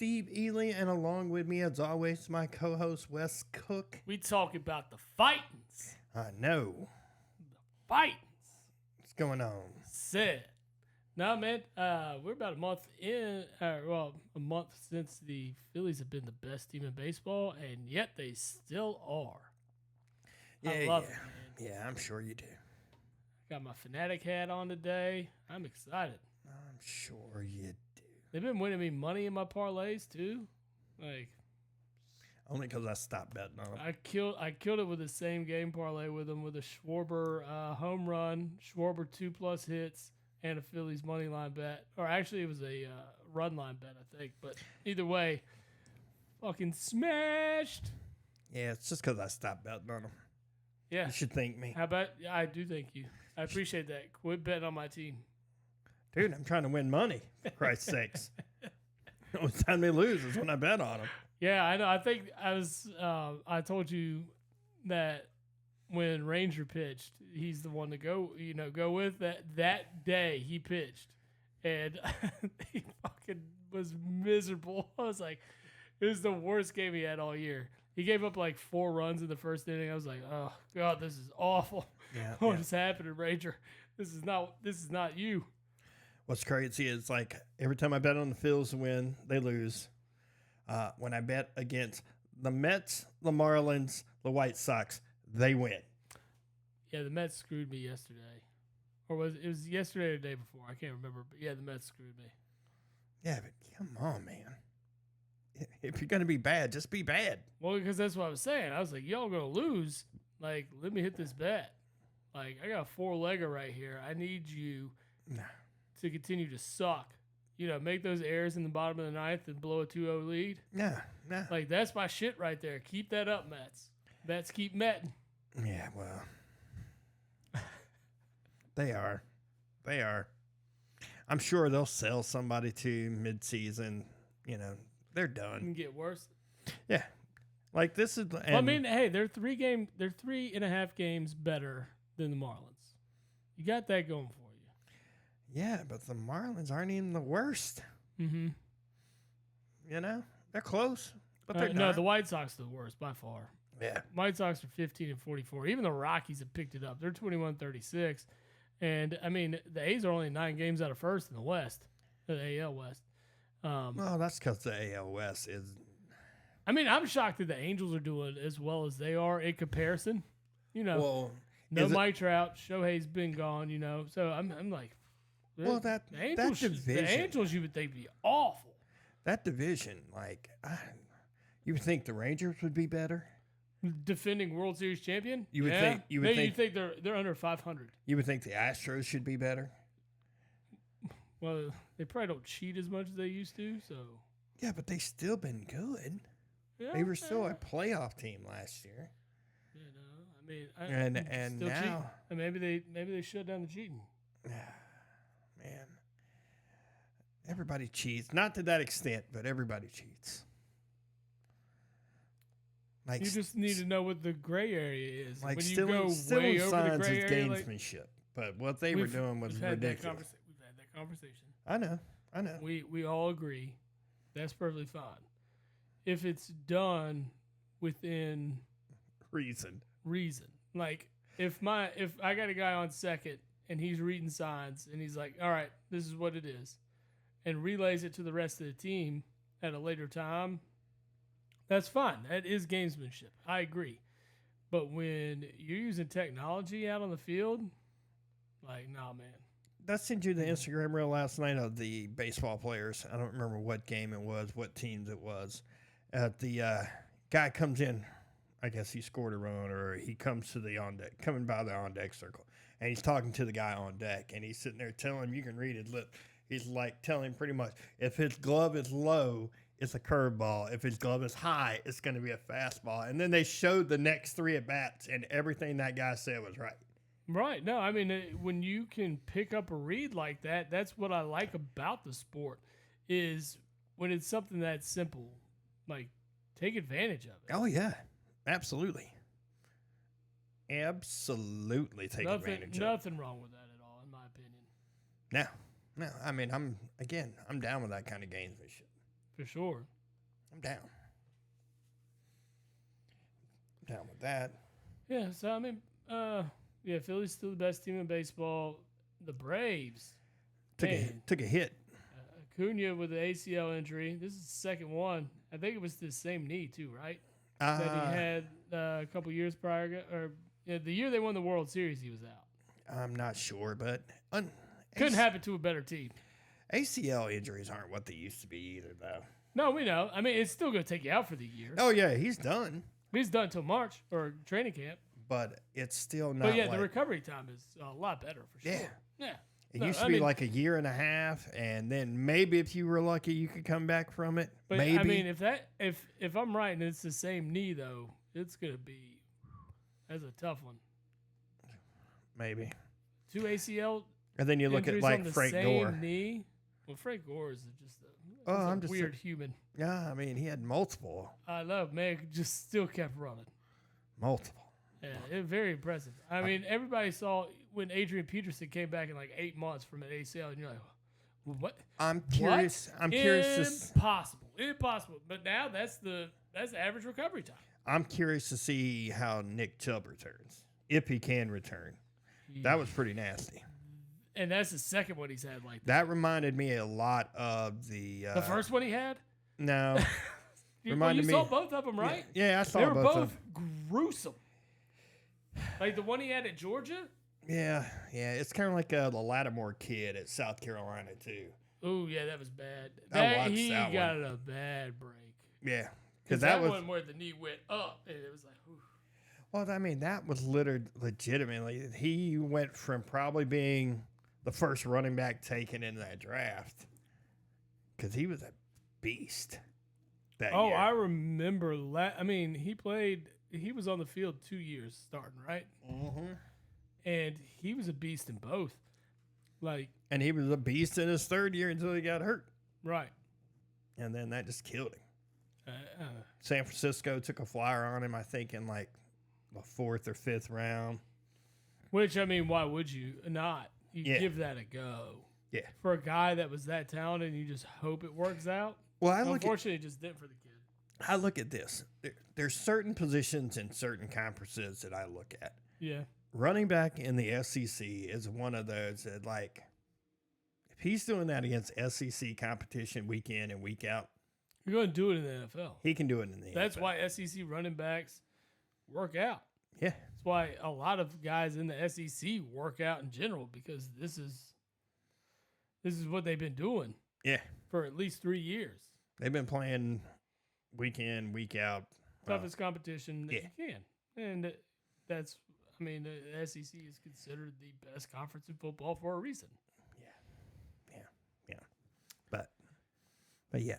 Steve Ely, and along with me, as always, my co-host Wes Cook. We talk about the Fightins. I know. Fightins. What's going on? Said. No, man, we're about a month a month since the Phillies have been the best team in baseball, and yet they still are. I love it, man. Yeah, I'm sure you do. Got my Fanatic hat on today. I'm excited. I'm sure you do. They've been winning me money in my parlays too. Like only because I stopped betting on them. I killed it with the same game parlay with them with a Schwarber home run, Schwarber 2+ hits, and a Phillies money line bet. Or actually, it was a run line bet, I think. But either way, fucking smashed. Yeah, it's just because I stopped betting on them. Yeah, you should thank me. How about? Yeah, I do thank you. I appreciate that. Quit betting on my team. Dude, I'm trying to win money, for Christ's sakes. The only time they lose is when I bet on them. Yeah, I know. I think I told you that when Ranger pitched, he's the one to go with. That day he pitched, and he fucking was miserable. I was like, it was the worst game he had all year. He gave up like 4 runs in the first inning. I was like, oh God, this is awful. Yeah, what is happening, Ranger? This is not you. What's crazy is like every time I bet on the Phils to win, they lose. When I bet against the Mets, the Marlins, the White Sox, they win. Yeah, the Mets screwed me yesterday. Or it was yesterday or the day before. I can't remember. But yeah, the Mets screwed me. Yeah, but come on, man. If you're going to be bad, just be bad. Well, because that's what I was saying. I was like, y'all going to lose. Like, let me hit this bet. Like, I got a 4-legger right here. I need you to continue to suck. Make those errors in the bottom of the ninth and blow a 2-0 lead. Yeah. Like, that's my shit right there. Keep that up, Mets. Mets keep metting. Yeah, well. They are. I'm sure they'll sell somebody to mid-season. They're done. It can get worse. Yeah. Like, this is... Well, I mean, hey, they're 3.5 games better than the Marlins. You got that going for you. Yeah, but the Marlins aren't even the worst. Mm-hmm. They're close, but they're not. No, the White Sox are the worst by far. Yeah. White Sox are 15-44. Even the Rockies have picked it up. They're 21-36. And, I mean, the A's are only 9 games out of first in the West, the AL West. Well, that's because the AL West is... I mean, I'm shocked that the Angels are doing as well as they are in comparison. Well, no Mike Trout. Shohei's been gone, So I'm like... Well, that division... The Angels, you would think, be awful. That division, like... you would think the Rangers would be better? Defending World Series champion? You would think... You think they're under 500. You would think the Astros should be better? Well, they probably don't cheat as much as they used to, so... Yeah, but they still been good. Yeah, they were still a playoff team last year. I mean... And now... And maybe they shut down the cheating. Man. Everybody cheats. Not to that extent, but everybody cheats. Like, you just need to know what the gray area is. Like when you stealing go way over the gray area, gamesmanship. But what they were doing was ridiculous. We've had that conversation. I know. We all agree. That's perfectly fine. If it's done within reason. Like if I got a guy on second and he's reading signs and he's like, all right, this is what it is, and relays it to the rest of the team at a later time, that's fine. That is gamesmanship. I agree. But when you're using technology out on the field, like, nah, man. I sent you the Instagram reel last night of the baseball players. I don't remember what game it was, what teams it was. The guy comes in. I guess he scored a run, or he comes to the on deck, coming by the on deck circle, and he's talking to the guy on deck, and he's sitting there telling him, you can read his lip. He's like telling him pretty much, if his glove is low, it's a curveball. If his glove is high, it's going to be a fastball. And then they showed the next 3 at bats, and everything that guy said was right. Right. No, I mean, when you can pick up a read like that, that's what I like about the sport, is when it's something that simple, like, take advantage of it. Oh, yeah. Absolutely. Absolutely take advantage of it. Nothing wrong with that at all, in my opinion. No. I mean, I'm down with that kind of gamesmanship. For sure. I'm down. I'm down with that. Yeah, so I mean, Philly's still the best team in baseball. The Braves Took a hit. Acuna with the ACL injury. This is the second one. I think it was the same knee too, right? That he had a couple years prior, or the year they won the World Series, he was out. I'm not sure, but couldn't happen to a better team. ACL injuries aren't what they used to be either, though. No, we know. I mean, it's still going to take you out for the year. Oh yeah, he's done. He's done until March or training camp. But it's still not. But yeah, the recovery time is a lot better for sure. Yeah. It used to be like a year and a half, and then maybe if you were lucky, you could come back from it. But maybe. I mean, if I'm right and it's the same knee though, it's gonna be that's a tough one. Maybe 2 ACL. And then you look at like Frank Gore. Knee. Well, Frank Gore is just a weird human. Yeah, I mean he had multiple. I love man, just still kept running. Multiple. Yeah, it was very impressive. I mean, everybody saw when Adrian Peterson came back in like 8 months from an ACL, and you're like, well, what? I'm curious. What? I'm curious. Impossible. But now that's the average recovery time. I'm curious to see how Nick Chubb returns, if he can return. Yeah. That was pretty nasty. And that's the second one he's had like that. Reminded me a lot of the first one he had. No, you saw both of them, right? Yeah, I saw they were both. Both gruesome. Like the one he had at Georgia. Yeah. It's kind of like the Lattimore kid at South Carolina too. Oh yeah, that was bad. He got a bad break. Yeah, because that was one where the knee went up and it was like. Whew. Well, I mean that was legitimately. He went from probably being the first running back taken in that draft because he was a beast. That year. I remember. He was on the field 2 years starting, right? Mm-hmm. And he was a beast in both. And he was a beast in his third year until he got hurt. Right. And then that just killed him. San Francisco took a flyer on him, I think, in like the 4th or 5th round. Which, I mean, why would you not? You give that a go. Yeah. For a guy that was that talented, you just hope it works out. Well, unfortunately, it just didn't for the kid. I look at this. There's certain positions in certain conferences that I look at. Yeah. Running back in the SEC is one of those that, like, if he's doing that against SEC competition week in and week out, you're going to do it in the NFL. He can do it in the NFL. That's why SEC running backs work out. Yeah. That's why a lot of guys in the SEC work out in general because this is what they've been doing. Yeah. For at least 3 years. They've been playing week in, week out. Toughest competition that you can. And that's, I mean, the SEC is considered the best conference in football for a reason. Yeah. But yeah,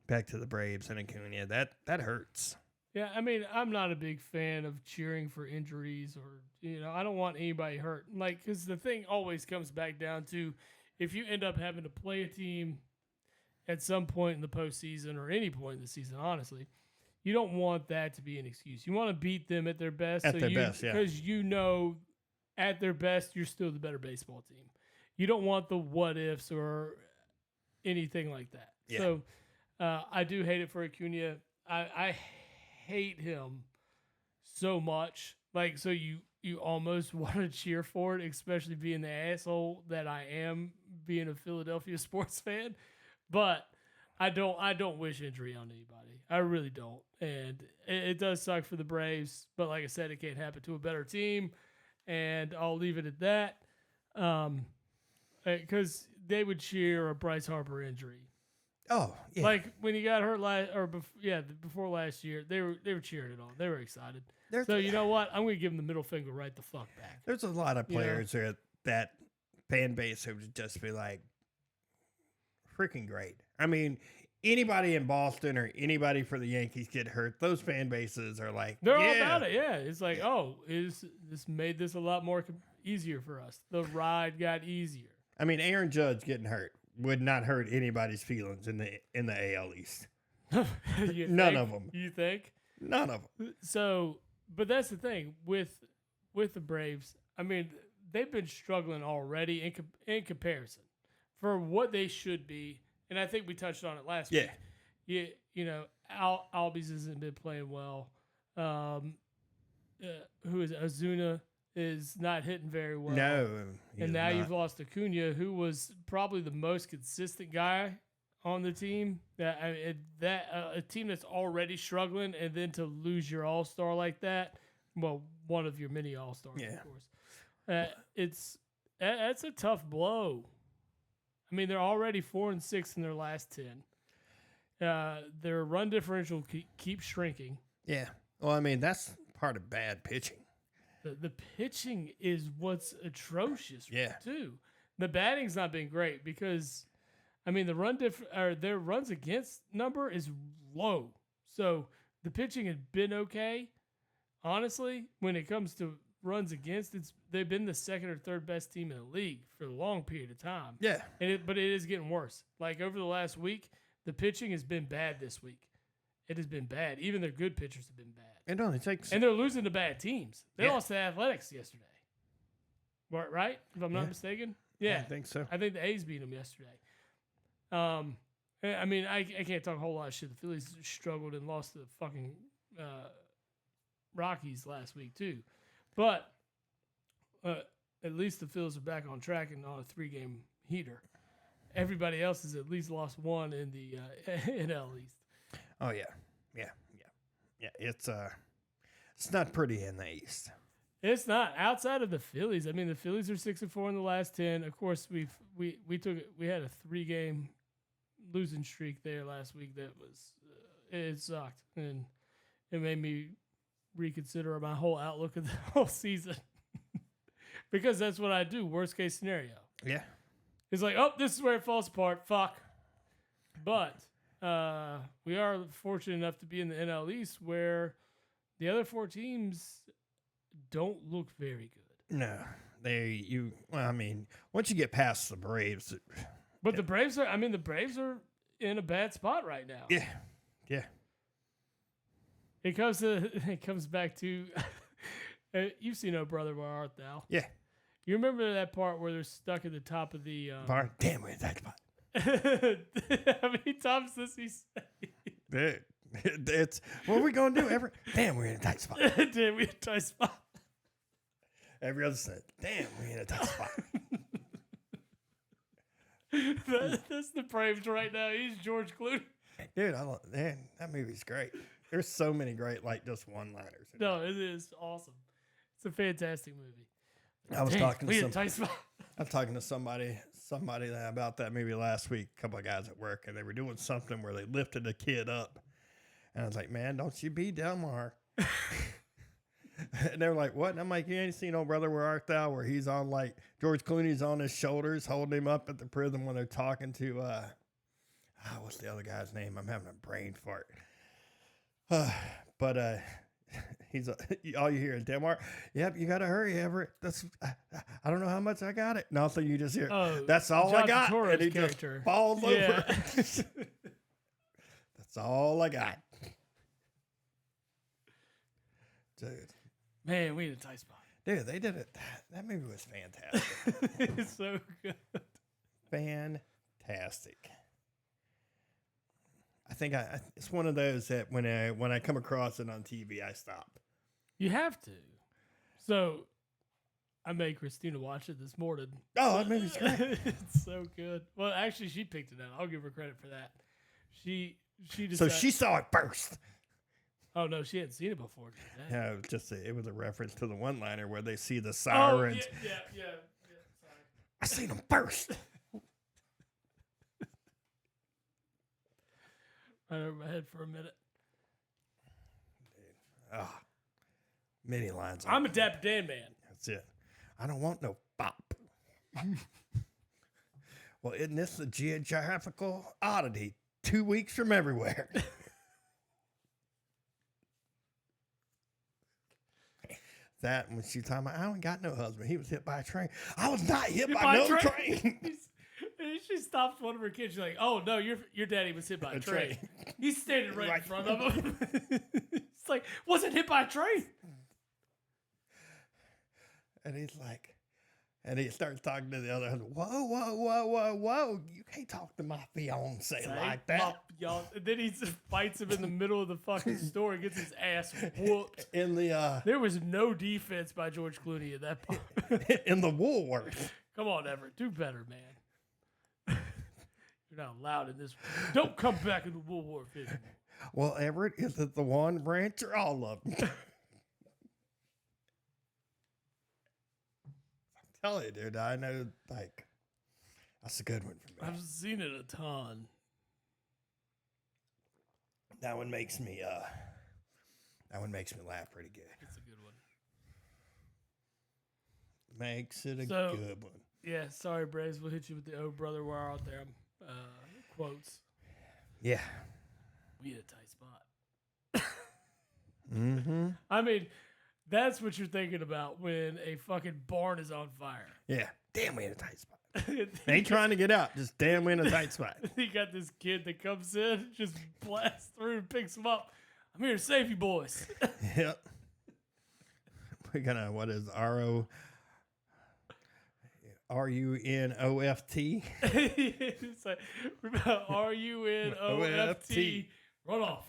back to the Braves and Acuna. That hurts. Yeah, I mean, I'm not a big fan of cheering for injuries or, I don't want anybody hurt. Because the thing always comes back down to if you end up having to play a team at some point in the postseason or any point in the season, honestly, you don't want that to be an excuse. You want to beat them at their best. At their best, yeah. Because at their best, you're still the better baseball team. You don't want the what ifs or anything like that. Yeah. So I do hate it for Acuna. I hate him so much. So you almost want to cheer for it, especially being the asshole that I am, being a Philadelphia sports fan. But I don't wish injury on anybody. I really don't. And it does suck for the Braves. But like I said, it can't happen to a better team. And I'll leave it at that. Because they would cheer a Bryce Harper injury. Oh, yeah. Like when he got hurt before last year, they were cheering it on. They were excited. So you know what? I'm going to give them the middle finger right the fuck back. There's a lot of players that fan base who would just be like, freaking great. I mean, anybody in Boston or anybody for the Yankees get hurt, those fan bases are like, they're all about it. Yeah, it's like, this made this a lot more easier for us. The ride got easier. I mean, Aaron Judge getting hurt would not hurt anybody's feelings in the AL East. None of them. You think? None of them. So, but that's the thing with the Braves. I mean, they've been struggling already in comparison for what they should be. And I think we touched on it last week. Albies hasn't been playing well. Who is it? Azuna is not hitting very well. No, and now you've lost Acuna, who was probably the most consistent guy on the team. A team that's already struggling, and then to lose your all-star like that, well, one of your many all-stars, of course. That's a tough blow. I mean, they're already 4-6 in their last 10. Their run differential keeps shrinking. Yeah. Well, I mean, that's part of bad pitching. The pitching is what's atrocious, yeah. too. The batting's not been great because, I mean, their runs against number is low. So the pitching had been okay. Honestly, when it comes to runs against, they've been the second or third best team in the league for a long period of time. Yeah. But it is getting worse. Like over the last week, the pitching has been bad this week. It has been bad. Even their good pitchers have been bad. It only takes. And they're losing to bad teams. They lost to Athletics yesterday. Right? If I'm not mistaken. Yeah. I think so. I think the A's beat them yesterday. I mean, I can't talk a whole lot of shit. The Phillies struggled and lost to the fucking Rockies last week too. But at least the Phillies are back on track and on a 3-game heater. Everybody else has at least lost one in the NL East. Oh yeah. It's not pretty in the East. It's not outside of the Phillies. I mean, the Phillies are 6-4 in the last 10. Of course, we had a 3-game losing streak there last week. That was it sucked, and it made me reconsider my whole outlook of the whole season because that's what I do. Worst case scenario. Yeah. It's like, oh, this is where it falls apart. Fuck. But we are fortunate enough to be in the NL East where the other 4 teams don't look very good. No. Well, I mean, once you get past the Braves. But the Braves are in a bad spot right now. Yeah. Yeah. It comes back to you've seen Oh Brother, Where Art Thou? Yeah. You remember that part where they're stuck at the top of the bar? Damn, we're in that spot. How many times does he say? It's what are we gonna do? Damn, we're in a tight spot. Damn, we're in a tight spot. Every other said, damn, we're in a tight spot. That's the Braves right now. He's George Clooney. Dude, that movie's great. There's so many great, just one-liners. No, it is awesome. It's a fantastic movie. I was talking to somebody about that movie last week. A couple of guys at work, and they were doing something where they lifted a kid up, and I was like, "Man, don't you be Delmar." And they were like, "What?" And I'm like, "You ain't seen Oh Brother, Where Art Thou?" Where he's on George Clooney's on his shoulders, holding him up at the prison when they're talking to what's the other guy's name? I'm having a brain fart. But he's all you hear is Delmar. Yep, you gotta hurry, Everett. That's I don't know how much I got it. Nothing. You just hear. That's all John I got, Turturro's and he character. just falls over. That's all I got, dude. Man, we had a tight spot. Dude, they did it. That movie was fantastic. It's so good. Fantastic. I think it's one of those that when I come across it on TV, I stop. You have to. So I made Christina watch it this morning. Oh, that movie's great. It's so good. Well, actually, she picked it out. I'll give her credit for that. She decided, so she saw it first. Oh no, she hadn't seen it before. Yeah, it was a reference to the one-liner where they see the sirens. Oh, yeah. Sorry. I seen them first. Right over my head for a minute. Dude. Many lines. I'm a Dapper Dan man. That's it. I don't want no bop. Well, isn't this a geographical oddity? 2 weeks from everywhere. That when she's talking about, I don't got no husband. He was hit by a train. I was not hit by no train. She stops one of her kids. She's like, "Oh no, your daddy was hit by a train." He's standing right in front of him. It's like, wasn't hit by a train. And he's like, And he starts talking to the other husband. Whoa, whoa, whoa, whoa, whoa. You can't talk to my fiance like that. Y'all. And then he just fights him in the middle of the fucking store and gets his ass whooped. There was no defense by George Clooney at that point. In the Woolworth. Come on, Everett. Do better, man. You're not allowed in this. Don't come back in the Woolworth anymore. Well, Everett, is it the one branch or all of them? Tell you, dude. I know, like, that's a good one for me. I've seen it a ton. That one makes me laugh pretty good. It's a good one. Makes it a good one. Yeah, sorry, Braves. We'll hit you with the "Oh brother, we're out there" quotes. Yeah. We had a tight spot. Mm-hmm. I mean, that's what you're thinking about when a fucking barn is on fire. Yeah. Damn, we in a tight spot. Ain't trying to get out. Just damn, we in a tight spot. You got this kid that comes in, just blasts through and picks him up. I'm here to save you, boys. Yep. We're gonna, what is R-U-N-O-F-T? It's like, R-U-N-O-F-T. Run off.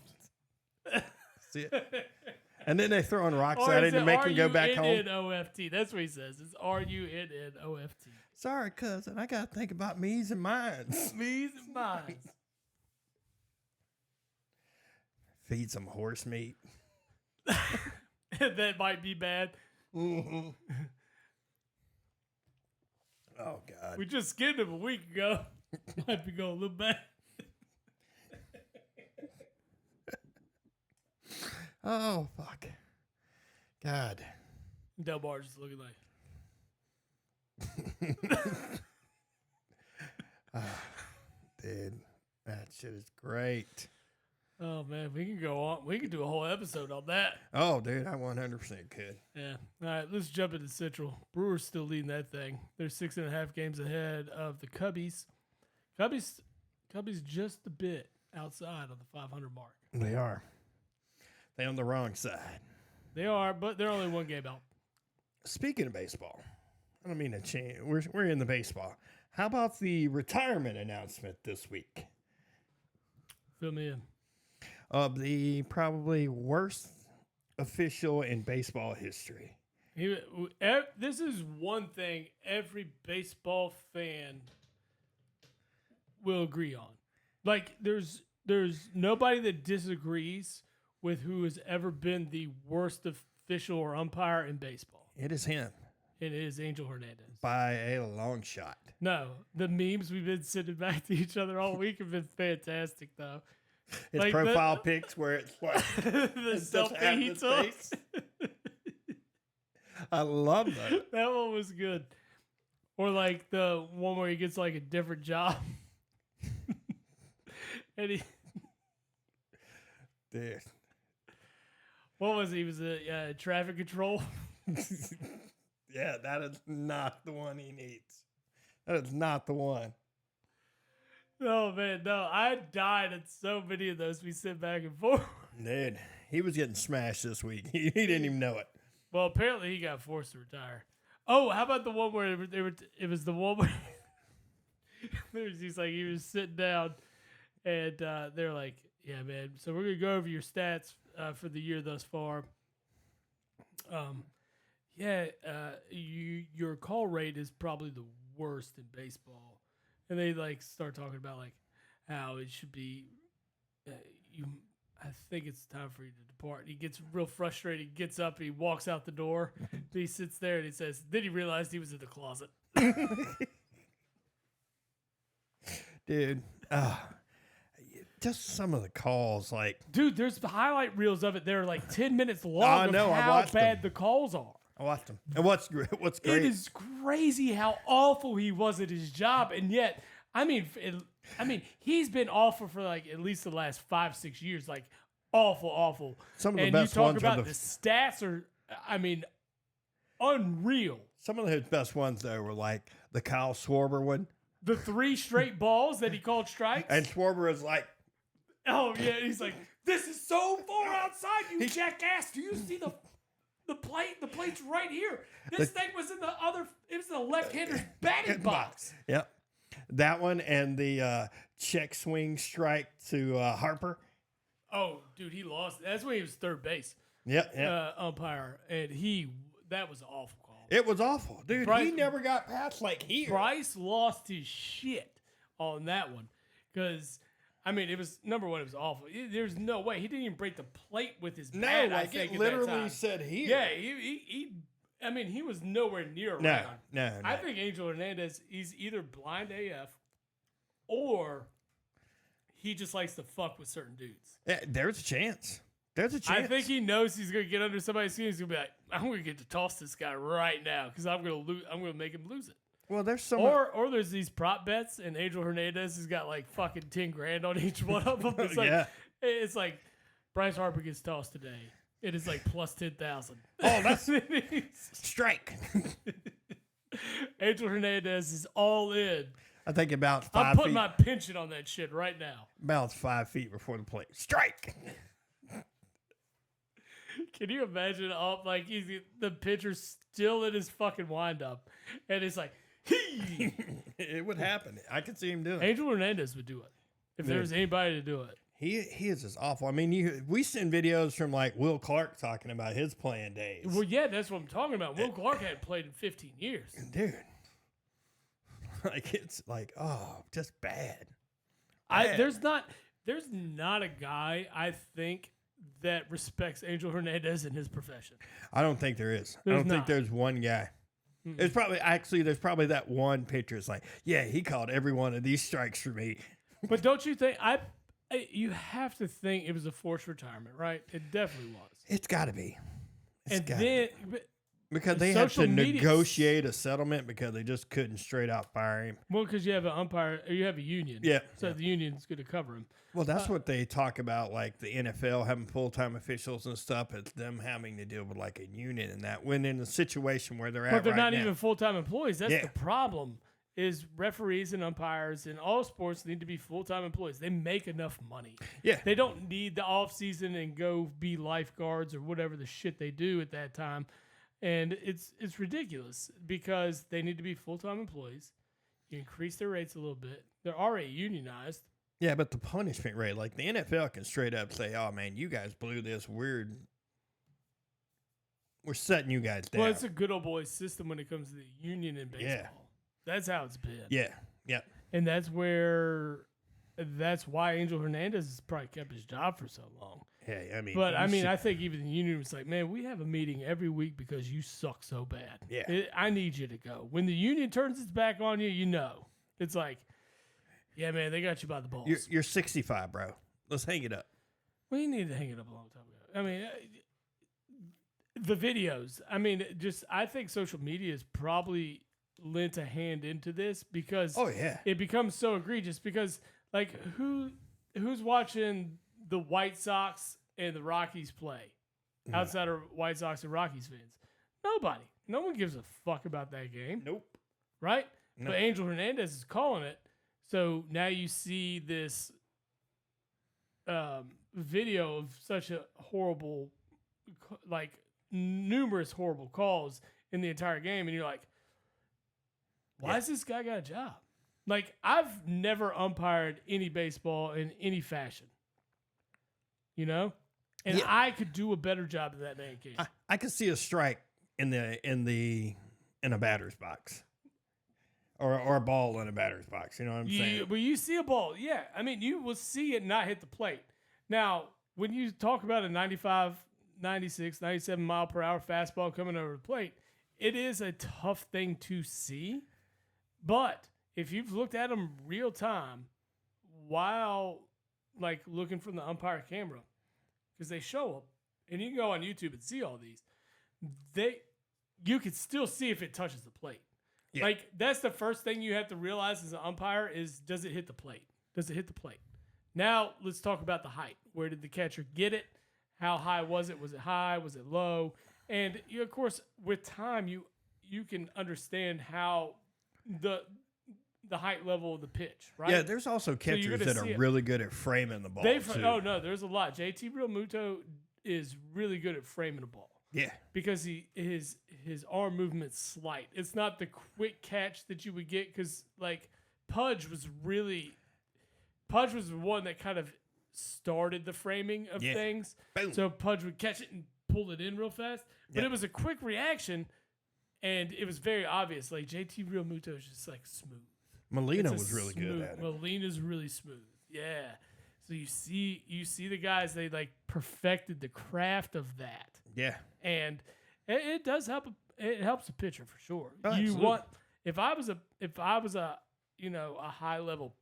See it? And then they throwing rocks at it to make him go back home. R-U-N-N-O-F-T. That's what he says. It's R-U-N-N-O-F-T. Sorry, cousin. I got to think about me's and mines. Me's and mines. Feed some horse meat. That might be bad. Mm-hmm. Oh, God. We just skinned him a week ago. Might be going a little bad. Oh, fuck. God. Del Bar's just looking like. Dude, that shit is great. Oh, man. We can go on. We can do a whole episode on that. Oh, dude, I 100% could. Yeah. All right, let's jump into Central. Brewers still leading that thing. They're 6.5 games ahead of the Cubbies. Cubbies just a bit outside of the 500 mark. They are. They're on the wrong side. They are, but they're only one game out. Speaking of baseball, I don't mean to change. We're in the baseball. How about the retirement announcement this week? Fill me in. Of the probably worst official in baseball history. This is one thing every baseball fan will agree on. Like, there's nobody that disagrees with who has ever been the worst official or umpire in baseball. It is him. It is Angel Hernandez. By a long shot. No, the memes we've been sending back to each other all week have been fantastic, though. His like profile pics where it's like the selfie he took. I love that. That one was good. Or like the one where he gets like a different job. And he... Dude. What was he? He was a traffic control. Yeah, that is not the one he needs. That is not the one. Oh, man, no. I died at so many of those we sent back and forth. Dude, he was getting smashed this week. He didn't even know it. Well, apparently he got forced to retire. Oh, how about the one where it was the one where he's like, he was sitting down and they're like, yeah, man, so we're going to go over your stats for the year thus far. Your call rate is probably the worst in baseball. And they like start talking about like how it should be. I think it's time for you to depart. He gets real frustrated, gets up, he walks out the door. He sits there and he says, then he realized he was in the closet. Dude, just some of the calls, like, dude, there's the highlight reels of it. They're like 10 minutes long. I know, of how bad the calls are. I watched them. And what's great? It is crazy how awful he was at his job, and yet, I mean, he's been awful for like at least the last 5-6 years, like awful. Some of the best ones. And you talk about the stats are, I mean, unreal. Some of his best ones though were like the Kyle Schwarber one, the 3 straight balls that he called strikes, and Schwarber is like, oh yeah, he's like, this is so far outside, you jackass. Do you see the? The plate's right here. This thing was in it was the left-hander's batting box. Yep. That one and the check swing strike to Harper. Oh, dude, he lost. That's when he was third base. Yep. Umpire, and that was an awful call. It was awful, dude. Bryce, he never got past here. Bryce lost his shit on that one because, I mean, it was number one. It was awful. There's no way he didn't even break the plate with his bat. No, it literally said here. Yeah, I mean, he was nowhere near around. No. I think Angel Hernandez, he's either blind AF or he just likes to fuck with certain dudes. Yeah, there's a chance. I think he knows he's gonna get under somebody's skin. He's gonna be like, I'm gonna get to toss this guy right now because I'm gonna make him lose it. Well, there's or there's these prop bets, and Angel Hernandez has got like fucking 10 grand on each one of them. It's like, it's like Bryce Harper gets tossed today. It is like plus 10,000. Oh, that's strike. Angel Hernandez is all in. I think about 5 feet. I'm putting my pension on that shit right now. About 5 feet before the plate. Strike. Can you imagine the pitcher's still in his fucking windup, and it's like, it would happen. I could see him doing it. Angel Hernandez would do it if there was anybody to do it. He is just awful. I mean, we send videos from like Will Clark talking about his playing days. Well, yeah, that's what I'm talking about. Will Clark hadn't played in 15 years. Dude. Like, it's like, oh, just bad. There's not a guy, I think, that respects Angel Hernandez in his profession. I don't think there is. I don't think there's one guy. Mm-hmm. There's probably that one pitcher. It's like, yeah, he called every one of these strikes for me. But don't you think you have to think it was a forced retirement, right? It definitely was. It's got to be. Because they had to negotiate a settlement because they just couldn't straight out fire him. Well, because you have an umpire, or you have a union. Yeah. So the union's going to cover him. Well, that's what they talk about, like the NFL having full-time officials and stuff. It's them having to deal with like a union and that. When in a situation where they're but they're not even full-time employees. That's the problem. Is referees and umpires in all sports need to be full-time employees. They make enough money. Yeah. They don't need the off-season and go be lifeguards or whatever the shit they do at that time. And it's ridiculous because they need to be full-time employees. You increase their rates a little bit. They're already unionized. Yeah, but the punishment rate, like the NFL can straight up say, oh, man, you guys blew this. We're setting you guys down. Well, it's a good old boy system when it comes to the union in baseball. Yeah. That's how it's been. Yeah, yeah. And that's why Angel Hernandez has probably kept his job for so long. Yeah, I mean. But, I think even the union was like, man, we have a meeting every week because you suck so bad. Yeah. I need you to go. When the union turns its back on you, you know. It's like, yeah, man, they got you by the balls. You're 65, bro. Let's hang it up. Well, you need to hang it up a long time ago. I mean, the videos. I mean, I think social media has probably lent a hand into this because it becomes so egregious because, like, who's watching the White Sox and the Rockies play outside of White Sox and Rockies fans? Nobody. No one gives a fuck about that game. Nope. Right? Nope. But Angel Hernandez is calling it. So now you see this video of such a horrible, like numerous horrible calls in the entire game. And you're like, why has this guy got a job? Like, I've never umpired any baseball in any fashion. You know? And I could do a better job of that damn game. I could see a strike in a batter's box. Or a ball in a batter's box. You know what I'm saying? Well, you see a ball. Yeah. I mean, you will see it not hit the plate. Now, when you talk about a 95, 96, 97 mile per hour fastball coming over the plate, it is a tough thing to see. But if you've looked at them real time while like looking from the umpire camera, because they show them, and you can go on YouTube and see all these, you can still see if it touches the plate. Yeah. Like, that's the first thing you have to realize as an umpire is, does it hit the plate? Does it hit the plate? Now, let's talk about the height. Where did the catcher get it? How high was it? Was it high? Was it low? And, of course, with time, you can understand how the height level of the pitch, right? Yeah, there's also catchers that are really good at framing the ball, too. Oh, no, there's a lot. JT Realmuto is really good at framing the ball. Yeah. Because his arm movement's slight. It's not the quick catch that you would get because like Pudge was the one that kind of started the framing of things. Boom. So Pudge would catch it and pull it in real fast. But it was a quick reaction and it was very obvious. Like JT Realmuto is just like smooth. Molina was really good at it. Molina's really smooth. Yeah. So you see the guys, they like perfected the craft of that. Yeah. And it does help. It helps a pitcher for sure. Oh, you absolutely. want if I was a a high level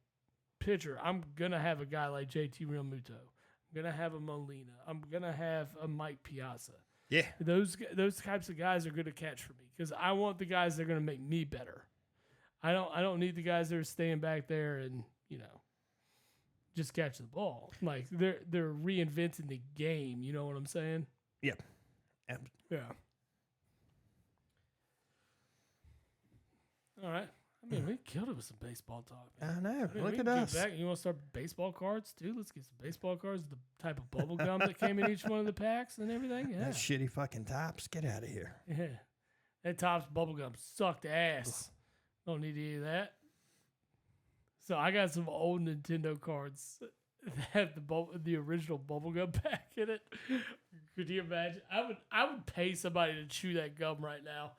pitcher, I'm gonna have a guy like JT Realmuto. I'm gonna have a Molina. I'm gonna have a Mike Piazza. Yeah. Those types of guys are good to catch for me because I want the guys that are gonna make me better. I don't need the guys that are staying back there and just catch the ball. Like they're reinventing the game. You know what I'm saying? Yeah. Yeah. All right. I mean, we killed it with some baseball talk. I know. I mean, Look we at can get us. back. You want to start baseball cards too? Let's get some baseball cards. The type of bubble gum that came in each one of the packs and everything. Yeah. That shitty fucking Tops. Get out of here. Yeah. That Topps bubble gum sucked ass. Don't need any of that. So I got some old Nintendo cards that have the original bubblegum pack in it. Could you imagine? I would pay somebody to chew that gum right now.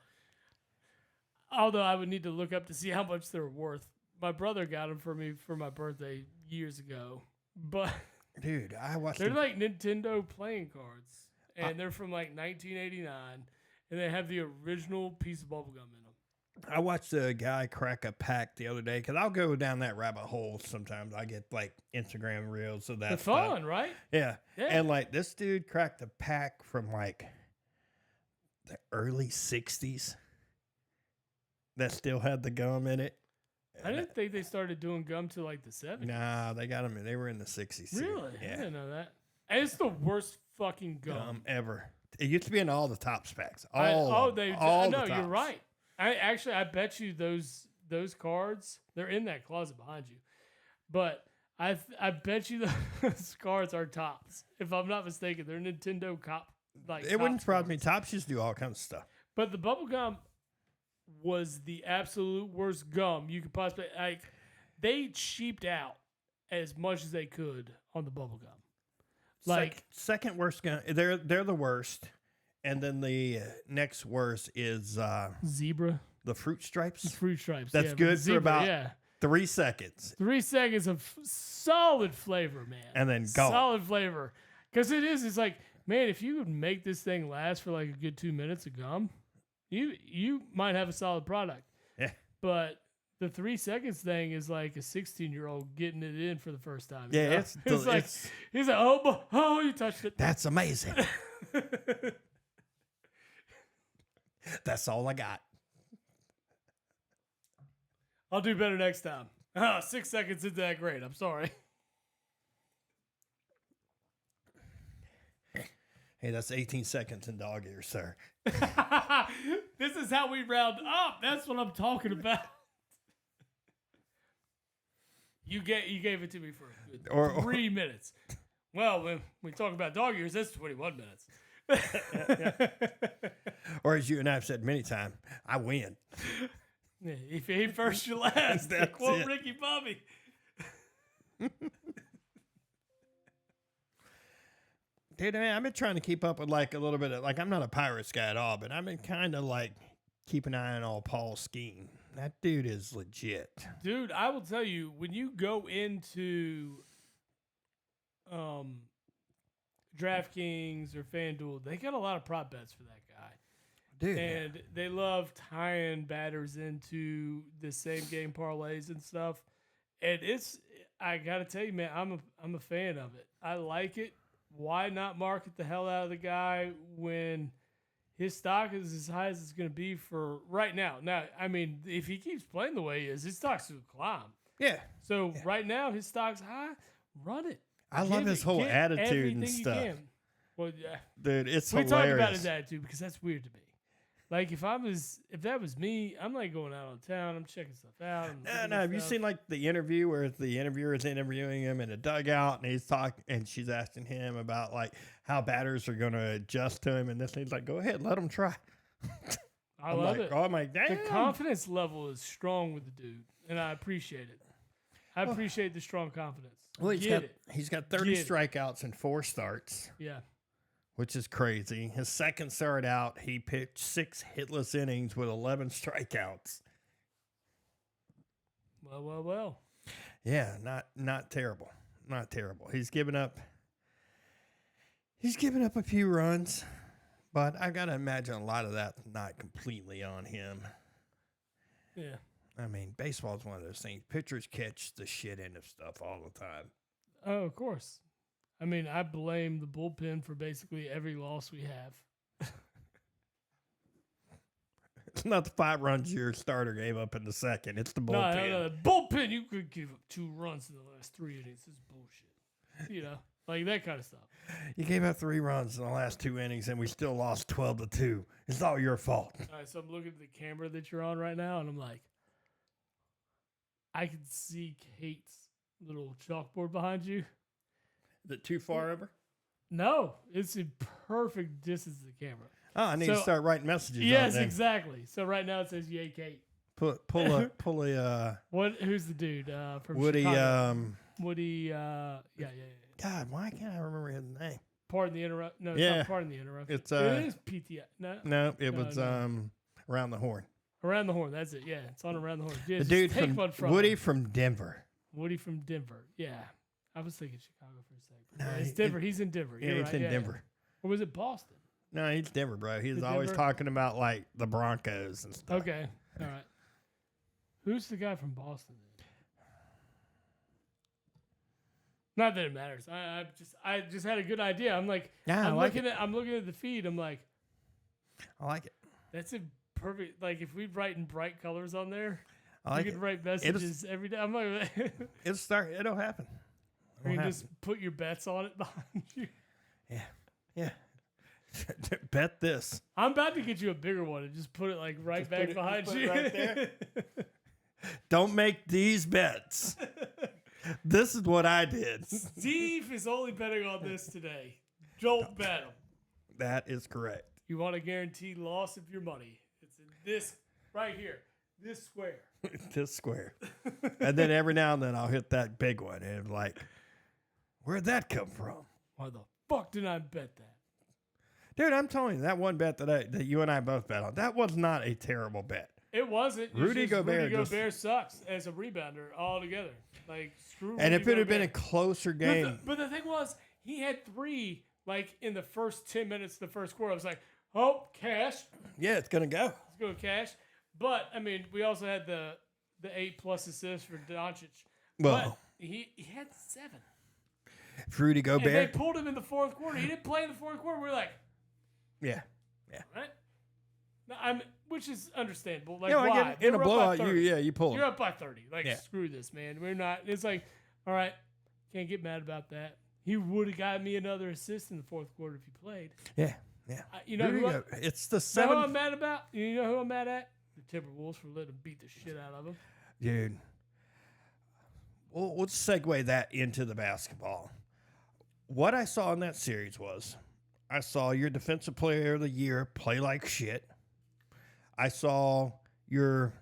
Although I would need to look up to see how much they're worth. My brother got them for me for my birthday years ago. But dude, I watched they're like Nintendo playing cards. And they're from like 1989. And they have the original piece of bubblegum in them. I watched a guy crack a pack the other day because I'll go down that rabbit hole sometimes. I get like Instagram reels of that. It's fun, right? Yeah. Yeah. And like this dude cracked a pack from like the early 60s that still had the gum in it. I didn't think they started doing gum till like the 70s. Nah, they got them. They were in the 60s. too. Really? I Yeah. didn't know that. And it's the worst fucking gum. Ever. It used to be in all the Topps packs. No, Tops. you're right. I bet you those cards, they're in that closet behind you. But I bet you those cards are Topps. If I'm not mistaken, they're Nintendo cop. Like It wouldn't Topps surprise me. cards. Topps used to do all kinds of stuff. But the bubble gum was the absolute worst gum you could possibly like. They cheaped out as much as they could on the bubble gum. Like second worst gum. They're the worst. And then the next worst is Zebra. the fruit stripes. Fruit stripes. That's yeah, good Zebra, for about yeah. 3 seconds. 3 seconds of solid flavor, man. And then go. Solid flavor. Because it's like, man, if you would make this thing last for like a good 2 minutes of gum, you might have a solid product. Yeah. But the 3 seconds thing is like a 16-year-old getting it in for the first time. Yeah, you know? it's like, he's like, oh, you touched it. That's amazing. That's all I got. I'll do better next time. 6 seconds isn't that great. I'm sorry. Hey, that's 18 seconds in dog ears, sir. This is how we round up. That's what I'm talking about. You gave it to me for a good 3 minutes. Well, when we talk about dog ears, that's 21 minutes. Or as you and I have said many times, I win. Yeah, if you ain't first, you last. That's Quote it. Ricky Bobby. Dude, man, I've been trying to keep up with like a little bit of like I'm not a Pirates guy at all, but I've been kind of like keep an eye on all Paul Skeen. That dude is legit. Dude, I will tell you, when you go into DraftKings or FanDuel, they got a lot of prop bets for that guy. Dude. And they love tying batters into the same game parlays and stuff. And I gotta tell you, man, I'm a fan of it. I like it. Why not market the hell out of the guy when his stock is as high as it's going to be for right now? Now, I mean, if he keeps playing the way he is, his stock's going to climb. Yeah. So right now, his stock's high. Run it. I love his whole Get attitude and everything you stuff. can. Well, yeah. Dude, it's We hilarious. talked about his attitude because that's weird to me. Like if that was me, I'm like going out on town. I'm checking stuff out. No. Have you seen like the interview where the interviewer is interviewing him in a dugout and he's talking and she's asking him about like how batters are going to adjust to him and this and he's like, go ahead, let him try. I love it. Oh, I'm like, damn. The confidence level is strong with the dude, and I appreciate it. I appreciate the strong confidence. Well, he's got 30 strikeouts and 4 starts. Yeah. Which is crazy. His second start out, he pitched 6 hitless innings with 11 strikeouts. Well. Yeah, not terrible. Not terrible. He's given up a few runs, but I got to imagine a lot of that's not completely on him. Yeah. I mean, baseball is one of those things. Pitchers catch the shit end of stuff all the time. Oh, of course. I mean, I blame the bullpen for basically every loss we have. It's not the 5 runs your starter gave up in the second. It's the bullpen. No. The bullpen, you could give up 2 runs in the last 3 innings. This is bullshit. You know, like that kind of stuff. You gave up 3 runs in the last 2 innings, and we still lost 12-2. It's all your fault. All right, so I'm looking at the camera that you're on right now, and I'm like, I can see Kate's little chalkboard behind you. Is it too far over? No, it's in perfect distance to the camera. Oh, I need to start writing messages. Yes, exactly. So right now it says "Yay, Kate." Pull a. What? Who's the dude from Woody? Chicago? Woody. Yeah. God, why can't I remember his name? Pardon the interrupt. No, it's not pardon the interruption. It is PTI. No, it was Around the Horn. Around the Horn. That's it. Yeah, it's on Around the Horn. Yeah, the dude from Woody from Denver. Woody from Denver. Yeah, I was thinking Chicago for a second. No, it's Denver. He's in Denver. Yeah, he's in Denver. Or was it Boston? No, he's Denver, bro. He's always talking about like the Broncos and stuff. Okay, all right. Who's the guy from Boston? Not that it matters. I just had a good idea. I'm like, I'm looking at the feed. I'm like, I like it. That's a perfect. Like if we write in bright colors on there, I like you could write messages every day. I'm like, it'll happen. Or you can just put your bets on it behind you. Yeah. Bet this. I'm about to get you a bigger one and just put it like right back behind you. Right there. Don't make these bets. This is what I did. Steve is only betting on this today. Don't bet him. That is correct. You want a guaranteed loss of your money. It's in this right here. This square. This square. And then every now and then I'll hit that big one and like, where'd that come from? Why the fuck did I bet that? Dude, I'm telling you, that one bet that you and I both bet on, that was not a terrible bet. It wasn't. Rudy Gobert sucks as a rebounder altogether. Like, screw And Rudy if it had been a closer game. But the thing was, he had 3, like, in the first 10 minutes of the first quarter. I was like, oh, cash. Yeah, it's going to go. Let's go cash. But, I mean, we also had the 8+ assists for Doncic. Well, but he had 7. Rudy Gobert. And they pulled him in the fourth quarter. He didn't play in the fourth quarter. We were like, yeah. Right? No, which is understandable. Like, why? I get in a blowout, you pull You're up by 30. Like, screw this, man. We're not. It's like, all right, can't get mad about that. He would have got me another assist in the fourth quarter if he played. Yeah. You know it's the 7th. You know who I'm mad about? You know who I'm mad at? The Timberwolves for letting him beat the shit out of him. Dude. Well, let's segue that into the basketball. What I saw in that series was I saw your defensive player of the year play like shit. I saw your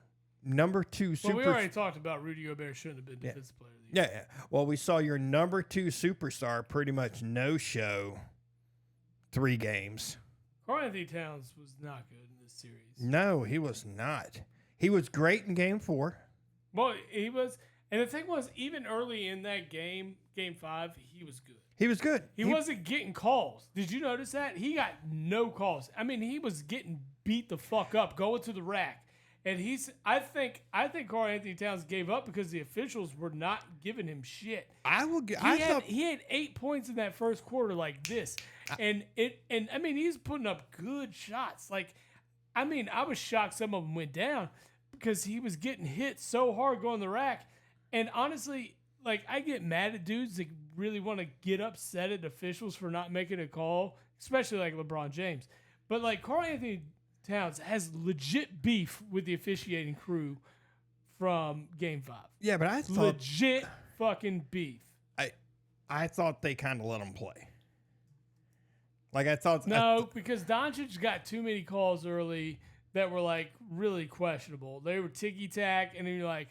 number 2 super. Well, we already talked about Rudy Gobert shouldn't have been defensive player of the year. Yeah. Well, we saw your number 2 superstar pretty much no show 3 games. Karl-Anthony Towns was not good in this series. No, he was not. He was great in game 4. Well, he was. And the thing was, even early in that game 5, he was good. He was good. He wasn't getting calls. Did you notice that? He got no calls. I mean, he was getting beat the fuck up, going to the rack. And I think Karl-Anthony Towns gave up because the officials were not giving him shit. He had 8 points in that first quarter like this. And I mean, he's putting up good shots. Like, I mean, I was shocked some of them went down because he was getting hit so hard going to the rack. And honestly, like, I get mad at dudes that really want to get upset at officials for not making a call, especially like LeBron James. But like Karl-Anthony Towns has legit beef with the officiating crew from Game 5. Yeah, but I thought Legit fucking beef. I thought they kind of let him play. Like I thought. No, because Doncic got too many calls early that were like really questionable. They were ticky tack, and then you're like,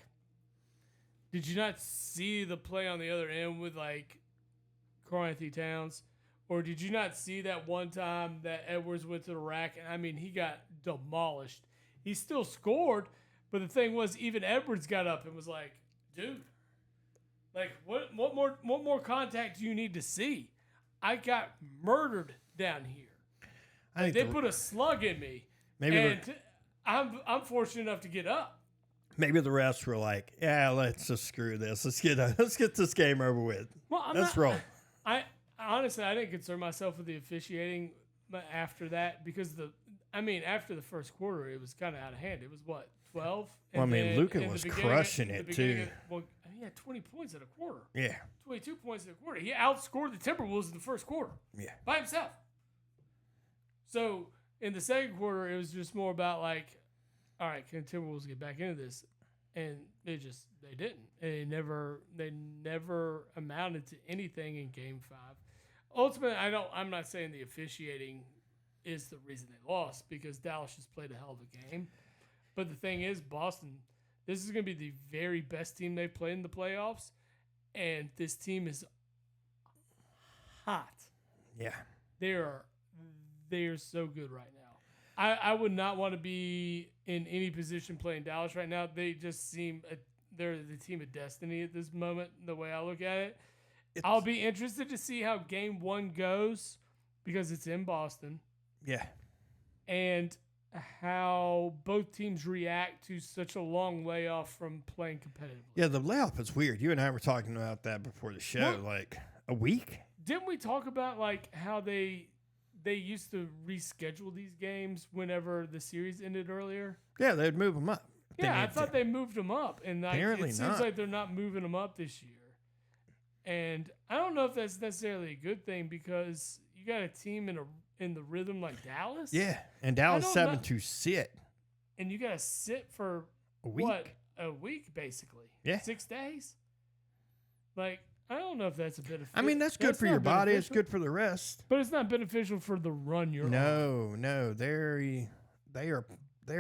did you not see the play on the other end with like Karl Anthony Towns? Or did you not see that one time that Edwards went to the rack? And I mean, he got demolished. He still scored, but the thing was, even Edwards got up and was like, dude, like what more contact do you need to see? I got murdered down here. I think they put a slug in me. And I'm fortunate enough to get up. Maybe the refs were like, yeah, let's just screw this. Let's get this game over with. Well, let's roll. Honestly, I didn't concern myself with the officiating after that because after the first quarter, it was kind of out of hand. It was what, 12? Well, I mean, Luka was crushing it too. He had 20 points in a quarter. Yeah. 22 points in a quarter. He outscored the Timberwolves in the first quarter. Yeah. By himself. So in the second quarter, it was just more about like, all right, can the Timberwolves get back into this? And they didn't. They never amounted to anything in Game 5. Ultimately, I'm not saying the officiating is the reason they lost because Dallas just played a hell of a game. But the thing is, Boston, this is going to be the very best team they've played in the playoffs, and this team is hot. Yeah. They are so good right now. I would not want to be in any position playing Dallas right now. They just seem they're the team of destiny at this moment, the way I look at it. I'll be interested to see how Game 1 goes because it's in Boston. Yeah. And how both teams react to such a long layoff from playing competitively. Yeah, the layoff is weird. You and I were talking about that before the show. Like a week? Didn't we talk about like how they used to reschedule these games whenever the series ended earlier? Yeah, they'd move them up. Yeah, I thought they moved them up, and apparently it seems like they're not moving them up this year. And I don't know if that's necessarily a good thing because you got a team in the rhythm like Dallas. Yeah, and Dallas 7 to sit, and you got to sit for a week. What, a week basically? Yeah, 6 days. Like I don't know if that's a benefit. I mean, that's good for your body. It's good for the rest, but it's not beneficial for the run you're on. No, they're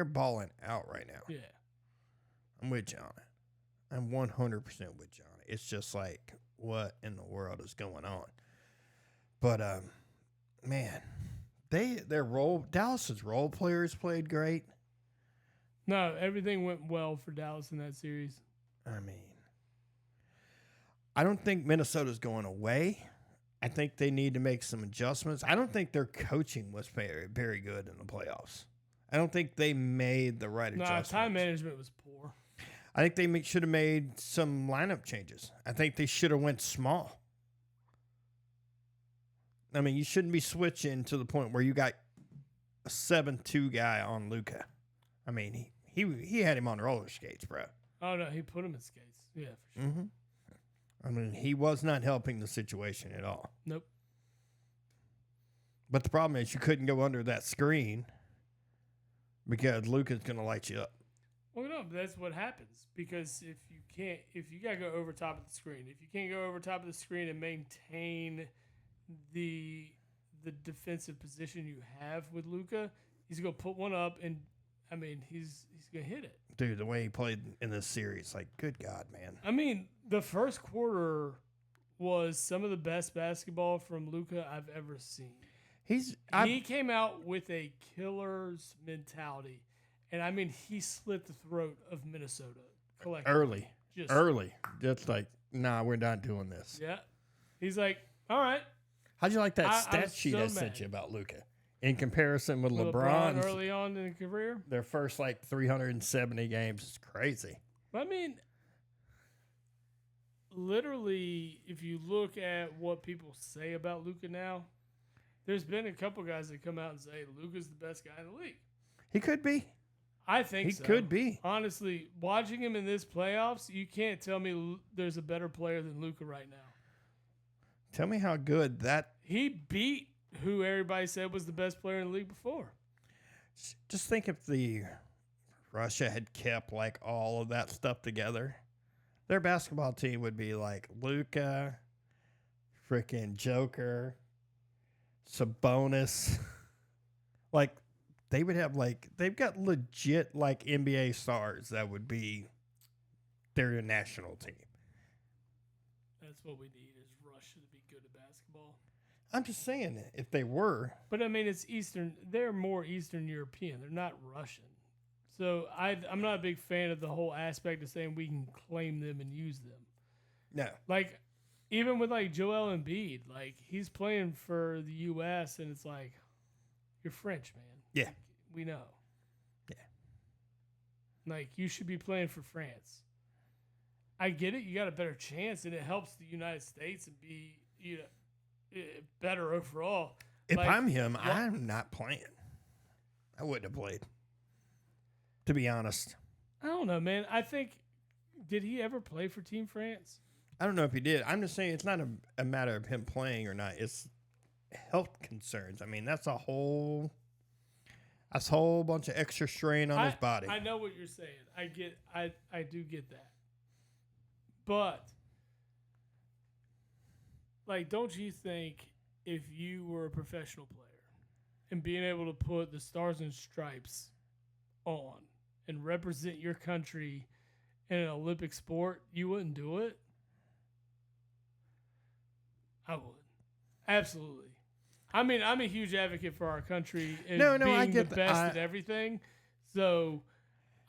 balling out right now. Yeah. I'm with you on it. I'm 100% with you on it. It's just like, what in the world is going on? But man, Dallas's role players played great. No, everything went well for Dallas in that series. I mean, I don't think Minnesota's going away. I think they need to make some adjustments. I don't think their coaching was very, very good in the playoffs. I don't think they made the right adjustments. Time management was poor. I think they should have made some lineup changes. I think they should have went small. I mean, you shouldn't be switching to the point where you got a 7-2 guy on Luka. I mean, he had him on roller skates, bro. Oh, no, he put him in skates. Yeah, for sure. Mm-hmm. I mean, he was not helping the situation at all. Nope. But the problem is you couldn't go under that screen because Luka's going to light you up. Well, no, that's what happens because if you got to go over top of the screen, if you can't go over top of the screen and maintain the defensive position you have with Luka, he's going to put one up and, I mean, he's going to hit it. Dude, the way he played in this series, like, good God, man. I mean, the first quarter was some of the best basketball from Luka I've ever seen. He came out with a killer's mentality. And, I mean, he slit the throat of Minnesota collectively. Early. Just like, nah, we're not doing this. Yeah. He's like, all right. How'd you like that stat sheet I sent you about Luka? In comparison with LeBron early on in the career? Their first, 370 games is crazy. I mean, literally, if you look at what people say about Luka now, there's been a couple guys that come out and say Luka's the best guy in the league. He could be. I think so. He could be. Honestly, watching him in this playoffs, you can't tell me there's a better player than Luka right now. Tell me how good that... He beat who everybody said was the best player in the league before. Just think if the Russia had kept like all of that stuff together, their basketball team would be like Luka, freaking Joker, Sabonis. Like they would have like they've got legit like NBA stars that would be their national team. That's what we need is Russia to be good at basketball. I'm just saying if they were. But I mean, it's Eastern. They're more Eastern European. They're not Russian. So I'm not a big fan of the whole aspect of saying we can claim them and use them. No. Like, even with like Joel Embiid, like he's playing for the U.S. and it's like, you're French, man. Yeah. We know. Yeah. Like, you should be playing for France. I get it. You got a better chance, and it helps the United States and be better overall. If like, I'm him, I'm not playing. I wouldn't have played. To be honest. I don't know, man. I think, did he ever play for Team France? I don't know if he did. I'm just saying it's not a matter of him playing or not. It's health concerns. I mean, that's a whole bunch of extra strain on his body. I know what you're saying. I do get that. But, like, don't you think if you were a professional player and being able to put the stars and stripes on and represent your country in an Olympic sport, you wouldn't do it? I would. Absolutely. I mean, I'm a huge advocate for our country and being I get the best at everything. So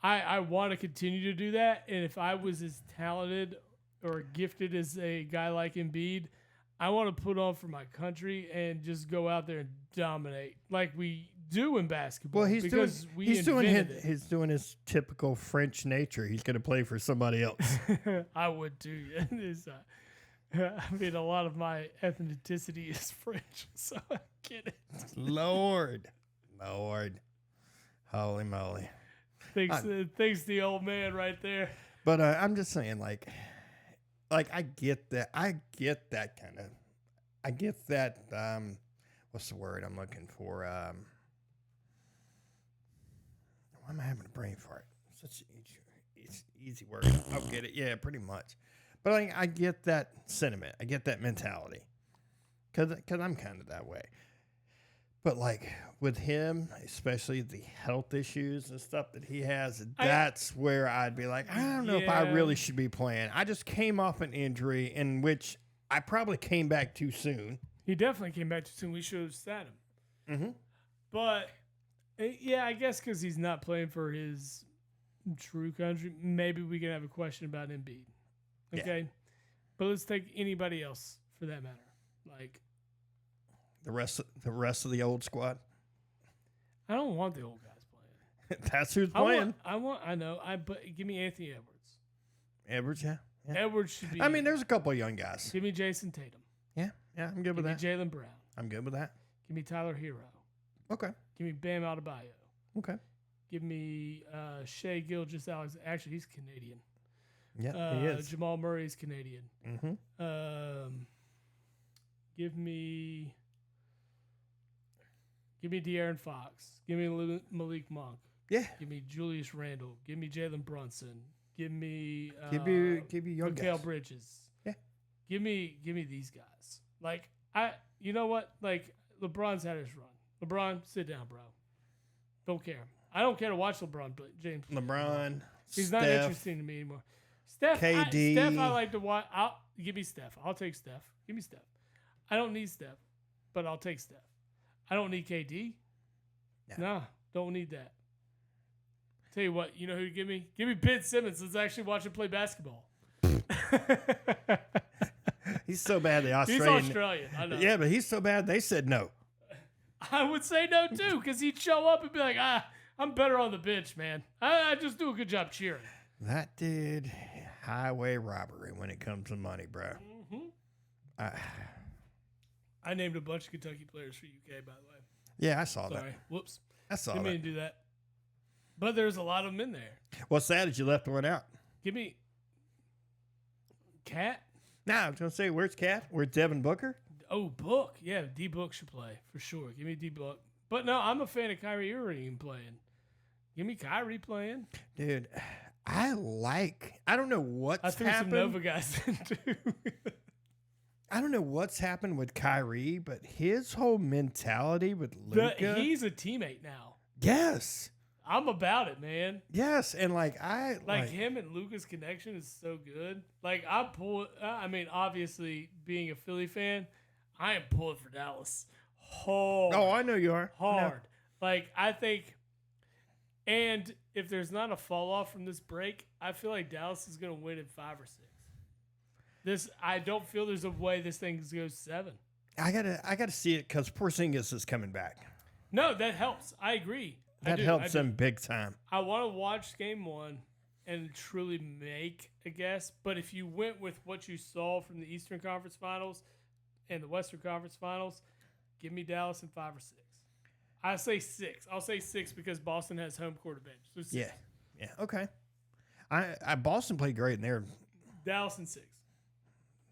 I want to continue to do that. And if I was as talented or gifted as a guy like Embiid, I want to put on for my country and just go out there and dominate like we do in basketball. Well, he's doing his typical French nature. He's going to play for somebody else. I would too. I mean, a lot of my ethnicity is French, so I get it. Lord, holy moly! Thanks the old man right there. But I'm just saying, like I get that. I get that kind of. I get that. What's the word I'm looking for? Why am I having a brain fart? Such an easy word. I'll get it. Yeah, pretty much. But I get that sentiment. I get that mentality. Because I'm kind of that way. But, like, with him, especially the health issues and stuff that he has, that's where I'd be like, I don't know if I really should be playing. I just came off an injury in which I probably came back too soon. He definitely came back too soon. We should have sat him. Mm-hmm. But, yeah, I guess because he's not playing for his true country, maybe we can have a question about Embiid. Okay, yeah. But let's take anybody else for that matter. Like the rest of the old squad. I don't want the old guys playing. That's who's playing. But give me Anthony Edwards. Edwards, yeah. Edwards should be. I mean, there's a couple of young guys. Give me Jason Tatum. Yeah, I'm good with that. Give me Jaylen Brown. I'm good with that. Give me Tyler Hero. Okay. Give me Bam Adebayo. Okay. Give me Shai Gilgeous-Alexander. Actually, he's Canadian. Yeah, he is. Jamal Murray's Canadian. Mm-hmm. Give me De'Aaron Fox. Give me Malik Monk. Yeah. Give me Julius Randle. Give me Jalen Brunson. Give me give you young Mikal guys. Bridges. Yeah. Give me these guys. Like you know what? Like LeBron's had his run. LeBron, sit down, bro. Don't care. I don't care to watch LeBron, but James. LeBron. He's Steph, not interesting to me anymore. Steph, KD. I like to watch. Give me Steph. I'll take Steph. Give me Steph. I don't need Steph, but I'll take Steph. I don't need KD. Nah, don't need that. Tell you what, you know who to give me? Give me Ben Simmons. Let's actually watch him play basketball. He's so bad, the Australian. He's Australian, I know. Yeah, but he's so bad, they said no. I would say no, too, because he'd show up and be like, I'm better on the bench, man. I just do a good job cheering. That dude, highway robbery when it comes to money, bro. Mm-hmm. I named a bunch of Kentucky players for UK, by the way. Yeah, I saw that. Sorry. Whoops. I saw Didn't mean to do that. But there's a lot of them in there. What's sad is you left one out. Give me Cat. Nah, I was going to say, where's Cat? Where's Devin Booker? Oh, Book. Yeah, D-Book should play for sure. Give me D-Book. But no, I'm a fan of Kyrie Irving playing. Give me Kyrie playing. Dude, I don't know what's I threw happened. some Nova guys in too. I don't know what's happened with Kyrie, but his whole mentality with Luka. He's a teammate now. Yes. I'm about it, man. Yes, and like him and Luka's connection is so good. Like I mean, obviously being a Philly fan, I am pulling for Dallas hard. Oh, I know you are. Hard. Like I think, and if there's not a fall off from this break, I feel like Dallas is going to win in 5 or 6. I don't feel there's a way this thing goes 7. I gotta see it because Porzingis is coming back. No, that helps. I agree. That helps them big time. I want to watch game 1 and truly make a guess. But if you went with what you saw from the Eastern Conference Finals and the Western Conference Finals, give me Dallas in 5 or 6. I say 6. I'll say 6 because Boston has home court advantage. So 6. Yeah. Okay. I Boston played great in there. Dallas in 6.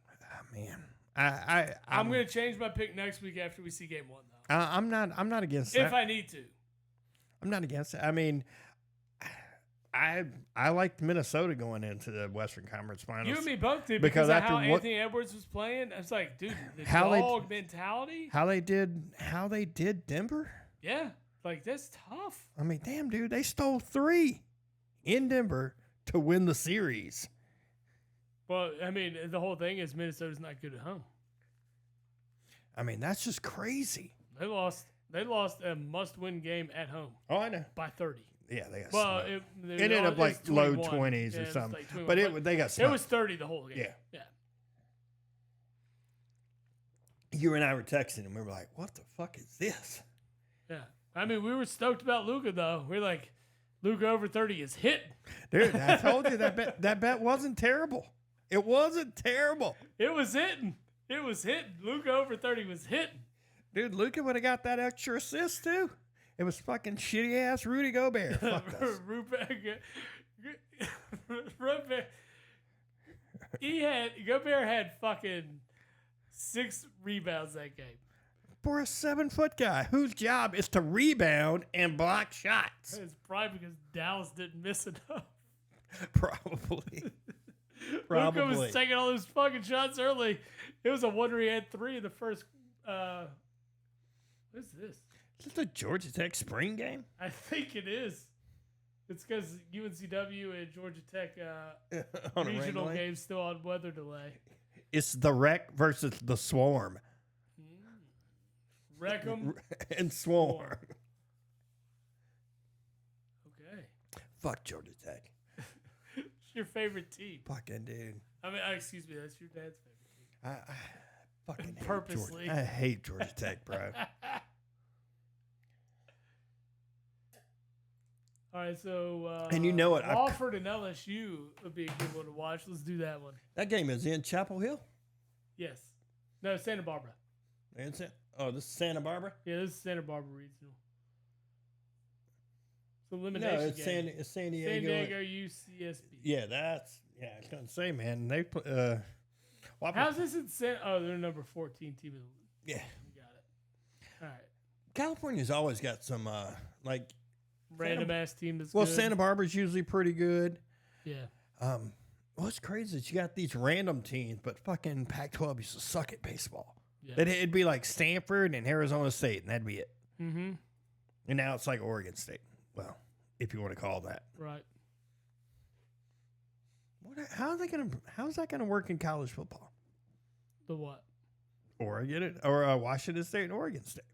Oh, man. I'm going to change my pick next week after we see game 1, though. I'm not against that. If I need to. I'm not against it. I mean, I liked Minnesota going into the Western Conference Finals. You and me both did because of how Anthony Edwards was playing. I was like, dude, the dog mentality. How they did Denver. Yeah, like that's tough. I mean, damn, dude, they stole 3 in Denver to win the series. Well, I mean, the whole thing is Minnesota's not good at home. I mean, that's just crazy. They lost a must-win game at home. Oh, I know. By 30. Yeah, they got well, it ended up like low 20s or something. Like but they got smoked. It was 30 the whole game. Yeah. You and I were texting, and we were like, what the fuck is this? Yeah. I mean, we were stoked about Luka, though. We're like, Luka over 30 is hit. Dude, I told you that bet wasn't terrible. It wasn't terrible. It was hitting. It was hitting. Luka over 30 was hitting. Dude, Luka would have got that extra assist, too. It was fucking shitty-ass Rudy Gobert. Fuck us. Gobert had fucking 6 rebounds that game. For a 7-foot guy whose job is to rebound and block shots. It's probably because Dallas didn't miss enough. Probably. Luka was taking all those fucking shots early. It was a wonder he had 3 in the first. What is this? Is this the Georgia Tech spring game? I think it is. It's because UNCW and Georgia Tech regional games still on weather delay. It's the Wreck versus the Swarm. Wreck 'em and Swarm. Okay. Fuck Georgia Tech. It's your favorite team. Fucking dude. I mean, excuse me, that's your dad's favorite team. I fucking hate purposely. I hate Georgia Tech, bro. All right, so and you know what? Wofford and LSU would be a good one to watch. Let's do that one. That game is in Chapel Hill? Yes. No, Santa Barbara. This is Santa Barbara? Yeah, this is Santa Barbara Regional. It's elimination No, it's game. San Diego. San Diego UCSB. Yeah, I was going to say, man, they how's this in they're number 14 team. Yeah. You got it. All right. California's always got some, random ass team that's well, good. Santa Barbara's usually pretty good. Yeah. What's crazy is you got these random teams, but fucking Pac-12 used to suck at baseball. Yeah. It'd be like Stanford and Arizona State, and that'd be it. Mm-hmm. And now it's like Oregon State. Well, if you want to call that. Right. How's that gonna work in college football? The what? Oregon or Washington State and Oregon State.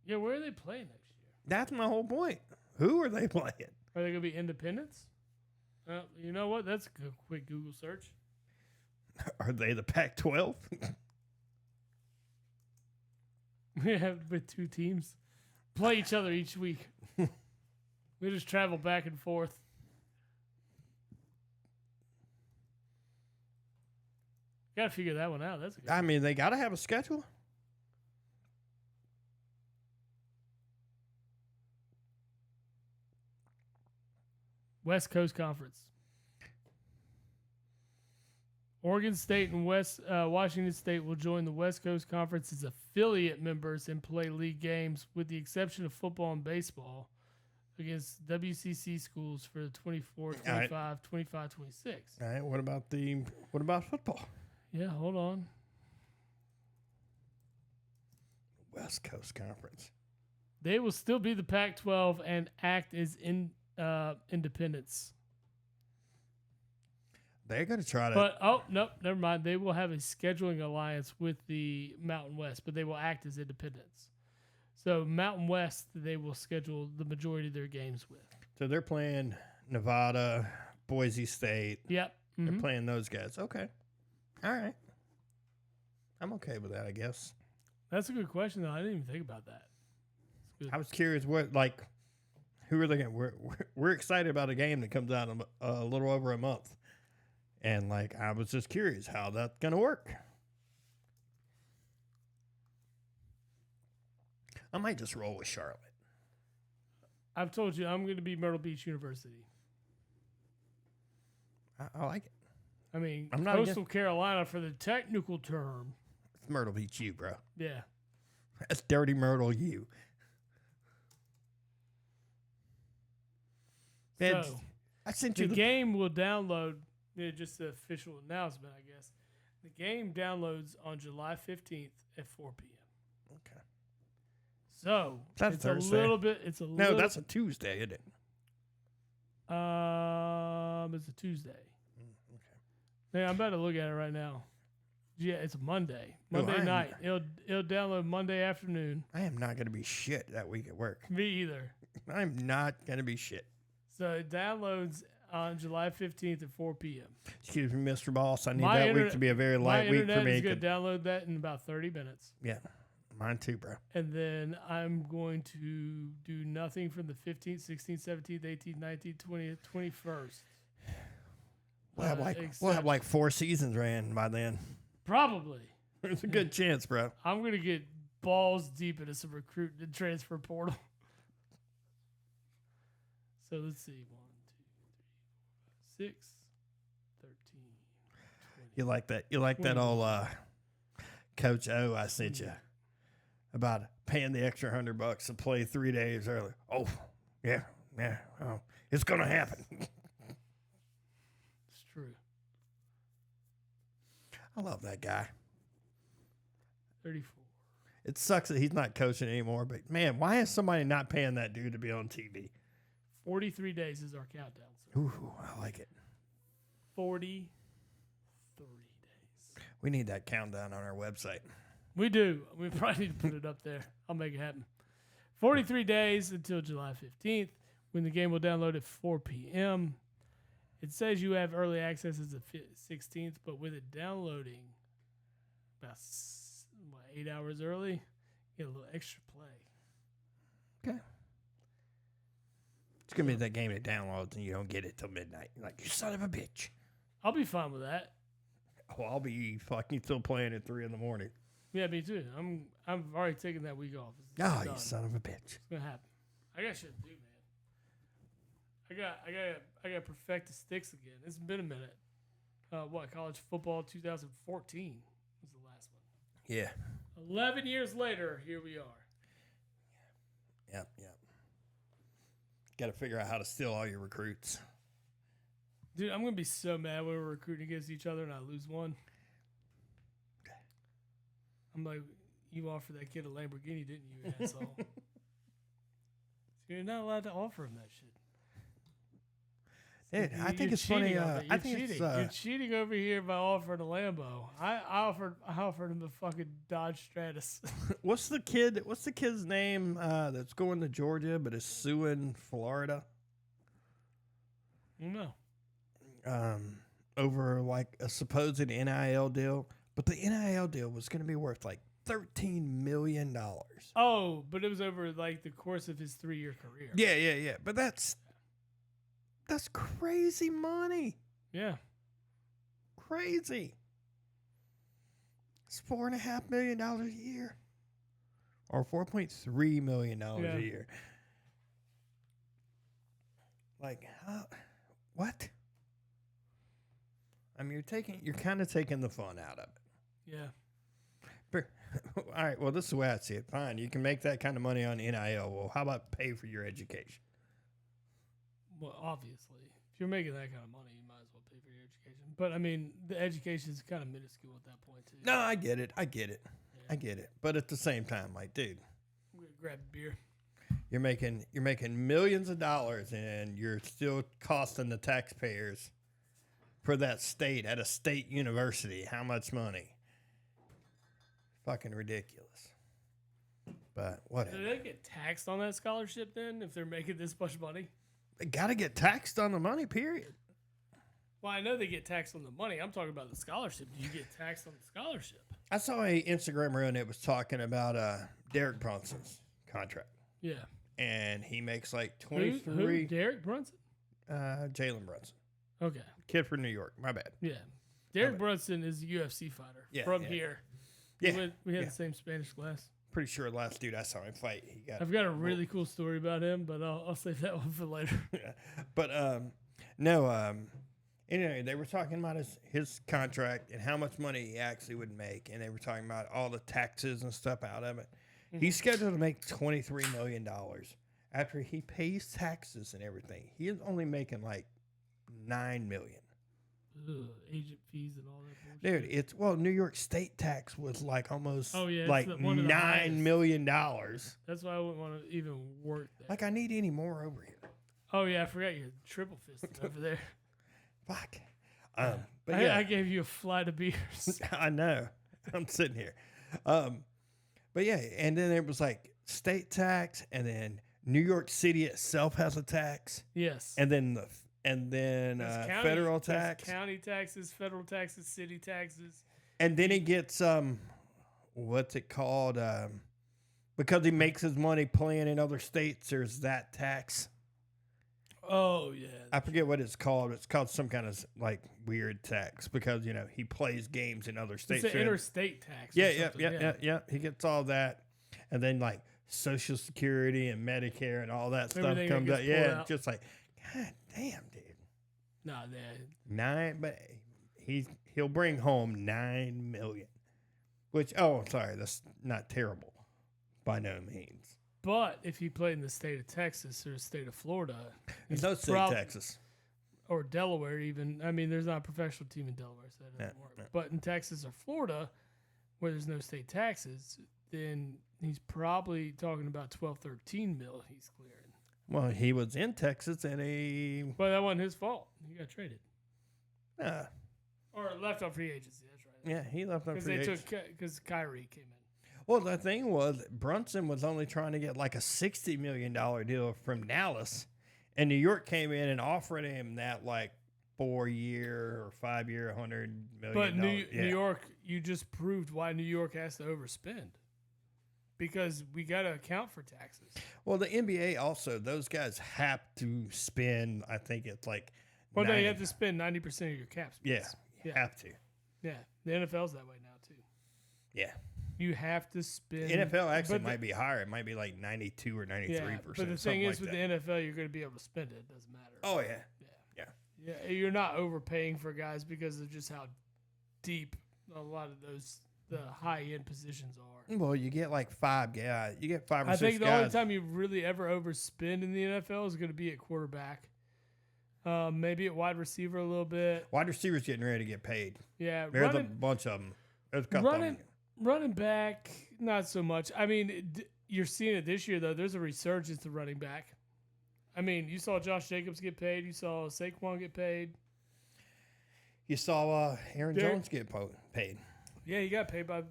Yeah, where are they playing next year? That's my whole point. Who are they playing? Are they gonna be independents? You know what? That's a quick Google search. Are they the Pac-12? We have with 2 teams play each other each week. We just travel back and forth. Got to figure that one out. That's a good I mean, they got to have a schedule. West Coast Conference. Oregon State and Washington State will join the West Coast Conference as affiliate members and play league games, with the exception of football and baseball, against WCC schools for the 24, 25, 25, 26. All right. What about football? Yeah, hold on. West Coast Conference. They will still be the Pac-12 and act as independents. They're going to try to. But, nope, never mind. They will have a scheduling alliance with the Mountain West, but they will act as independents. So, Mountain West, they will schedule the majority of their games with. So, they're playing Nevada, Boise State. Yep. Mm-hmm. They're playing those guys. Okay. All right. I'm okay with that, I guess. That's a good question, though. I didn't even think about that. I was curious who are they going to. We're excited about a game that comes out in a little over a month. And, I was just curious how that's going to work. I might just roll with Charlotte. I've told you I'm going to be Myrtle Beach University. I like it. I mean, Coastal Carolina for the technical term. It's Myrtle Beach U, bro. Yeah. That's dirty Myrtle U. So, I sent you the game will download. Yeah, just the official announcement, I guess. The game downloads on July 15th at 4 p.m. Okay. So that's it's Thursday. A little bit. It's a little. No, that's a Tuesday, isn't it? It's a Tuesday. Okay. Yeah, I'm about to look at it right now. Yeah, it's a Monday. Monday night. It'll download Monday afternoon. I am not going to be shit that week at work. Me either. I'm not going to be shit. So it downloads on July 15th at 4 p.m. Excuse me, Mr. Boss. I need that week to be a very light week for me. My internet is going to download that in about 30 minutes. Yeah, mine too, bro. And then I'm going to do nothing from the 15th, 16th, 17th, 18th, 19th, 20th, 21st. We'll have like 4 seasons ran by then. Probably. There's a good chance, bro. I'm going to get balls deep into some recruit and transfer portal. So let's see. 1, 2, 3, 4, 5, 6, 13, 20. You like that? You like 20. That old Coach O I sent you about paying the extra $100 to play 3 days early. Oh, yeah. Oh, it's gonna happen. It's true. I love that guy. 34. It sucks that he's not coaching anymore, but man, why is somebody not paying that dude to be on TV? 43 days is our countdown. Sir. Ooh, I like it. 43 days. We need that countdown on our website. We do. We probably need to put it up there. I'll make it happen. 43 days until July 15th, when the game will download at 4 p.m. It says you have early access as the 16th, but with it downloading about 8 hours early, you get a little extra play. Okay. It's going to be that game that downloads and you don't get it till midnight. You're like, you son of a bitch. I'll be fine with that. Oh, I'll be fucking still playing at 3 in the morning. Yeah, me too. I'm already taking that week off. You son of a bitch. It's gonna happen. I got shit to do, man. I got to perfect the sticks again. It's been a minute. College football 2014 was the last one. Yeah. 11 years later, here we are. Yep. Got to figure out how to steal all your recruits. Dude, I'm going to be so mad when we're recruiting against each other and I lose one. I'm like, you offered that kid a Lamborghini, didn't you, asshole? So you're not allowed to offer him that shit. Dude, I think it's funny. I think cheating. You're cheating over here by offering a Lambo. I offered him the fucking Dodge Stratus. What's the kid's name that's going to Georgia but is suing Florida? I don't know. Over like a supposed NIL deal, but the NIL deal was going to be worth like $13 million. Oh, but it was over like the course of his 3-year career. Yeah. But that's crazy money. Yeah. Crazy. It's $4.5 million a year. Or $4.3 million a year. Like, what? I mean, you're kind of taking the fun out of it. Yeah. But, all right. Well, this is the way I see it. Fine, you can make that kind of money on NIL. Well, how about pay for your education? Well, obviously, if you're making that kind of money, you might as well pay for your education. But I mean, the education is kind of minuscule at that point too. No, I get it. I get it. Yeah. I get it. But at the same time, like, dude, I'm gonna grab a beer. you're making millions of dollars, and you're still costing the taxpayers for that state at a state university how much money? Fucking ridiculous. But whatever. Do they get taxed on that scholarship then if they're making this much money? They got to get taxed on the money, period. Well, I know they get taxed on the money. I'm talking about the scholarship. Do you get taxed on the scholarship? I saw a Instagram reel that was talking about Derek Brunson's contract. Yeah. And he makes like Who? 23. Derek Brunson? Jalen Brunson. Okay. Kid from New York. My bad. Yeah. Derek Brunson is a UFC fighter from here. Yeah. We had the same Spanish class. Pretty sure the last dude I saw him fight, I've got a really cool story about him, but I'll save that one for later. Yeah. But no, anyway, they were talking about his contract and how much money he actually would make, and they were talking about all the taxes and stuff out of it. Mm-hmm. He's scheduled to make $23 million after he pays taxes and everything. He is only making like $9 million. Agent fees and all that bullshit. Dude, New York State tax was like almost like $9 million. That's why I wouldn't want to even work there. Like, I need any more over here. Oh yeah, I forgot you're triple fisted over there. Fuck. But yeah, I gave you a flight of beers. I know. I'm sitting here. But yeah, and then it was like state tax, and then New York City itself has a tax. Yes. And then federal tax, county taxes, federal taxes, city taxes, and then he gets what's it called? Because he makes his money playing in other states. There's that tax. Oh yeah, I forget what it's called. It's called some kind of like weird tax because he plays games in other states. It's an interstate tax. Yeah. He gets all that, and then like Social Security and Medicare and all that stuff comes out. Yeah, out. Just like, God damn, dude. Nah, but he'll bring home $9 million. Which, sorry, that's not terrible by no means. But if he played in the state of Texas or the state of Florida, there's no state of Texas or Delaware even. I mean, there's not a professional team in Delaware, so that doesn't work. No. But in Texas or Florida, where there's no state taxes, then he's probably talking about 12, 13 mil he's clearing. Well, he was in Texas and But that wasn't his fault. He got traded. Or left on free agency. That's right. Yeah, he left on free agency. Because Kyrie came in. Well, the thing was, Brunson was only trying to get like a $60 million deal from Dallas. And New York came in and offered him that like 4-year or 5-year, $100 million. But New York, you just proved why New York has to overspend. Because we got to account for taxes. Well, the NBA also, those guys have to spend, I think it's like... Well, no, you have to spend 90% of your cap space. Yeah, you have to. Yeah, the NFL's that way now, too. Yeah. You have to spend... NFL actually might be higher. It might be like 92 or 93%. Yeah, but the thing is, with the NFL, you're going to be able to spend it. It doesn't matter. Oh, yeah. Yeah, you're not overpaying for guys because of just how deep a lot of the high-end positions are. Well, you get like 5 guys. You get 5 or 6 guys. I think the only time you really ever overspend in the NFL is going to be at quarterback. Maybe at wide receiver a little bit. Wide receivers getting ready to get paid. Yeah. There's a bunch of them. There's a couple of them. Running back, not so much. I mean, you're seeing it this year, though. There's a resurgence of running back. I mean, you saw Josh Jacobs get paid. You saw Saquon get paid. You saw Aaron Jones get paid. Yeah, he got paid by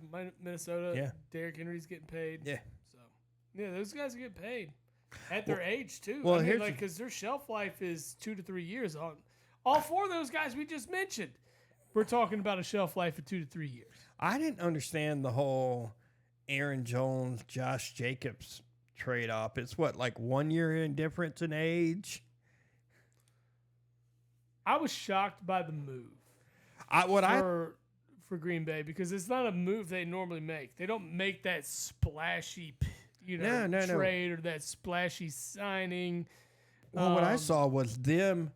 Minnesota. Yeah. Derrick Henry's getting paid. Yeah. So, yeah, those guys get paid at their age, too. Well, because their shelf life is 2 to 3 years. On all 4 of those guys we just mentioned, we're talking about a shelf life of 2 to 3 years. I didn't understand the whole Aaron Jones, Josh Jacobs trade-off. It's what, like 1 year in difference in age? I was shocked by the move. For Green Bay, because it's not a move they normally make. They don't make that splashy, trade or that splashy signing. Well, what I saw was them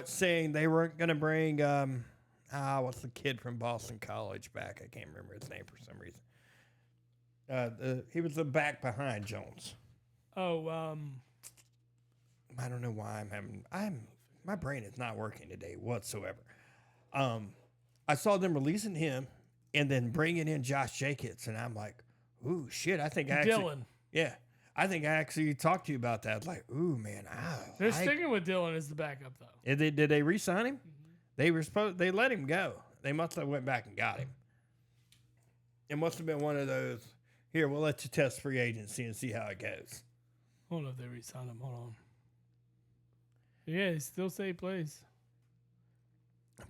saying they weren't going to bring what's the kid from Boston College back? I can't remember his name for some reason. He was the back behind Jones. Oh, I don't know why my brain is not working today whatsoever. I saw them releasing him and then bringing in Josh Jacobs, and I'm like, ooh, shit, I think Dylan. Yeah. I think I actually talked to you about that. Like, ooh, man. They're sticking with Dylan as the backup, though. Did they re-sign him? Mm-hmm. They let him go. They must have went back and got him. It must have been one of those, here, we'll let you test free agency and see how it goes. I don't know if they re-signed him. Hold on. Yeah, he still say he plays.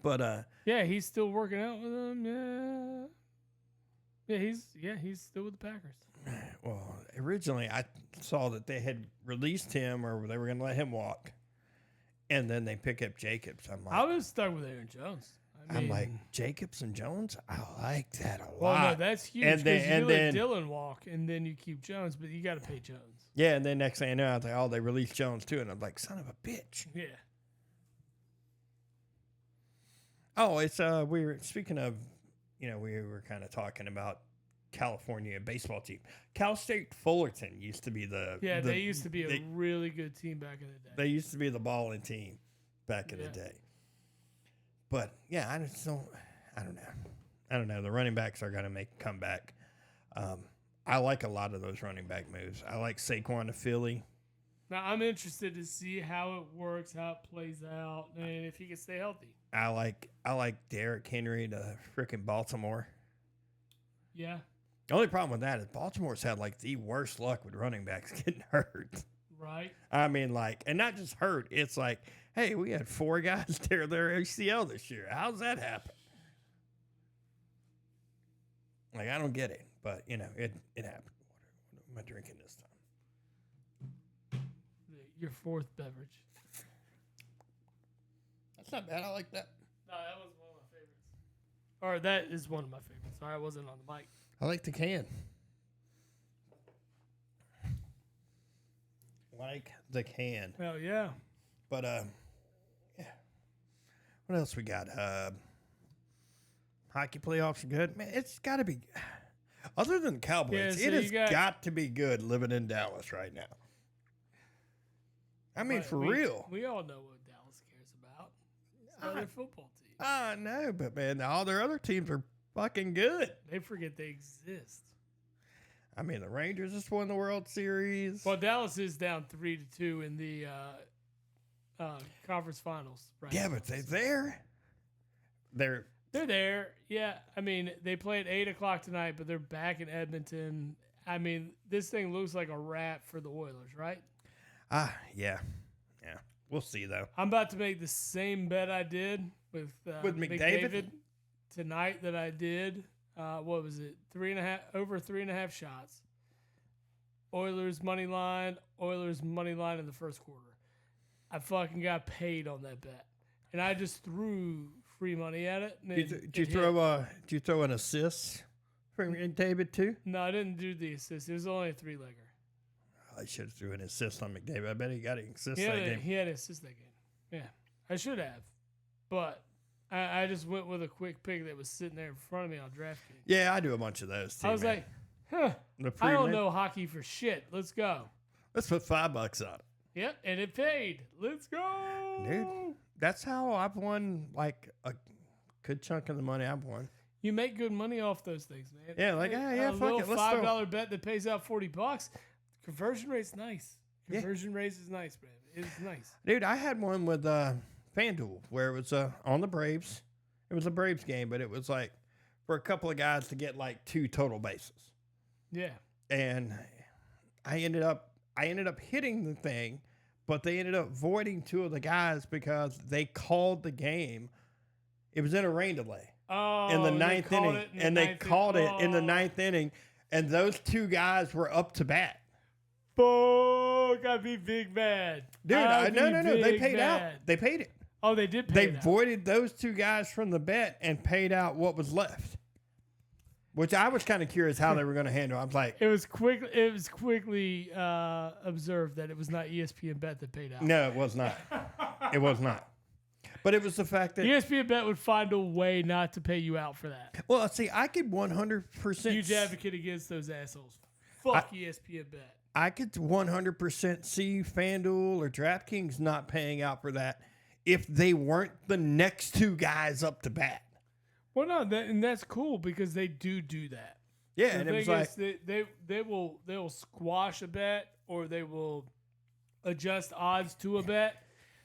But yeah, he's still working out with them. Yeah, he's still with the Packers. Well, originally I saw that they had released him or they were going to let him walk, and then they pick up Jacobs. I'm like, I was stuck with Aaron Jones. I'm like, Jacobs and Jones? I like that a lot. Well, no, that's huge because you let Dylan walk and then you keep Jones, but you got to pay Jones. Yeah, and then next thing I know, I was like, oh, they released Jones too, and I'm like, son of a bitch. Yeah. Oh, it's we were speaking of, we were kind of talking about California baseball team. Cal State Fullerton used to be they used to be a really good team back in the day. They used to be the balling team back in the day. But yeah, I don't know. The running backs are going to make a comeback. I like a lot of those running back moves. I like Saquon to Philly. Now I'm interested to see how it works, how it plays out, and if he can stay healthy. I like Derrick Henry to freaking Baltimore. Yeah. The only problem with that is Baltimore's had like the worst luck with running backs getting hurt. Right. I mean, and not just hurt. It's like, hey, we had 4 guys tear their ACL this year. How's that happen? Like, I don't get it, but it happened. What am I drinking this time? Your fourth beverage. That's not bad. I like that. No, that was one of my favorites. Or that is one of my favorites. Sorry, I wasn't on the mic. I like the can. Like the can. Hell yeah. But yeah. What else we got? Hockey playoffs are good. Man, it's got to be. Other than Cowboys, it has got to be good living in Dallas right now. I mean, for real. We all know what Dallas cares about. It's their football team. I know, but man, all their other teams are fucking good. They forget they exist. I mean, the Rangers just won the World Series. Well, Dallas is down 3-2 in the conference finals. Right yeah, but they're there. They're there. Yeah, I mean, they play at 8 o'clock tonight, but they're back in Edmonton. I mean, this thing looks like a wrap for the Oilers, right? Yeah. We'll see though. I'm about to make the same bet I did with McDavid tonight that I did. What was it? 3.5 over 3.5 shots. Oilers money line in the first quarter. I fucking got paid on that bet, and I just threw free money at it. Did you throw an assist for McDavid too? No, I didn't do the assist. It was only a 3-legger. I should have threw an assist on McDavid. I bet he got an assist that game. He had an assist that game. Yeah, I should have, but I just went with a quick pick that was sitting there in front of me on DraftKings. Yeah, I do a bunch of those too. I was like, I don't know hockey for shit. Let's go. Let's put $5 on it. Yep, and it paid. Let's go. Dude, that's how I've won like a good chunk of the money I've won. You make good money off those things, man. Yeah, like, a little $5 bet that pays out $40. Conversion rate's nice. Conversion rate is nice, man. It's nice. Dude, I had one with FanDuel where it was on the Braves. It was a Braves game, but it was like for a couple of guys to get like 2 total bases. Yeah. And I ended up hitting the thing, but they ended up voiding 2 of the guys because they called the game. It was in a rain delay in the 9th inning, and they called it in the 9th inning, and those 2 guys were up to bat. Fuck, I'd be big mad. Dude, no. They paid out. They paid it. Oh, they did pay it out. They voided those 2 guys from the bet and paid out what was left. Which I was kind of curious how they were going to handle. I was like, it was quickly observed that it was not ESPN Bet that paid out. No, it was not. It was not. But it was the fact that ESPN Bet would find a way not to pay you out for that. Well, see, I could 100%. Huge advocate against those assholes. Fuck ESPN Bet. I could 100% see FanDuel or DraftKings not paying out for that if they weren't the next two guys up to bat. Well, no, and that's cool because they do that. Yeah, The and it was thing like is they will squash a bet or they will adjust odds to a bet.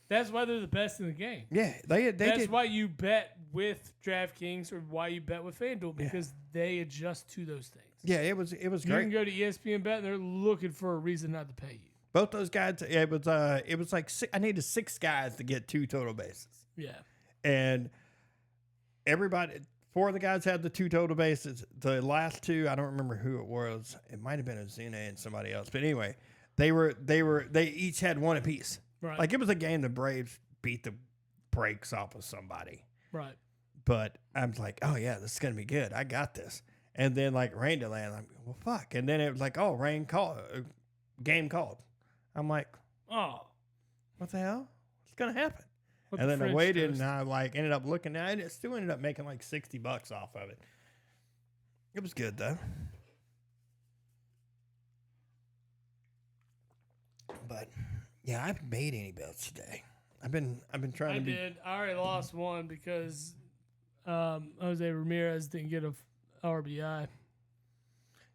That's why they're the best in the game. yeah, they That's did. why you bet with DraftKings or why you bet with FanDuel because they adjust to those things. Yeah, it was You great. can go to ESPN Bet and they're looking for a reason not to pay you. Both those guys. It was like I needed 6 guys to get 2 total bases, Yeah. and everybody. 4 of the guys had the 2 total bases. The last 2, I don't remember who it was. It might have been Ozuna and somebody else. But anyway, they each had 1 apiece. Right. Like it was a game the Braves beat the brakes off of somebody. Right. But I'm like, oh yeah, this is gonna be good. I got this. And then like rain delay, I'm like, well fuck. And then it was like, oh, game called. I'm like, Oh. what the hell? What's gonna happen? What And the then I French waited toast. and I like ended up looking at it. Still ended up making like $60 off of it. It was good though. But yeah, I haven't made any bets today. I've been trying to be. I already lost one because Jose Ramirez didn't get a RBI.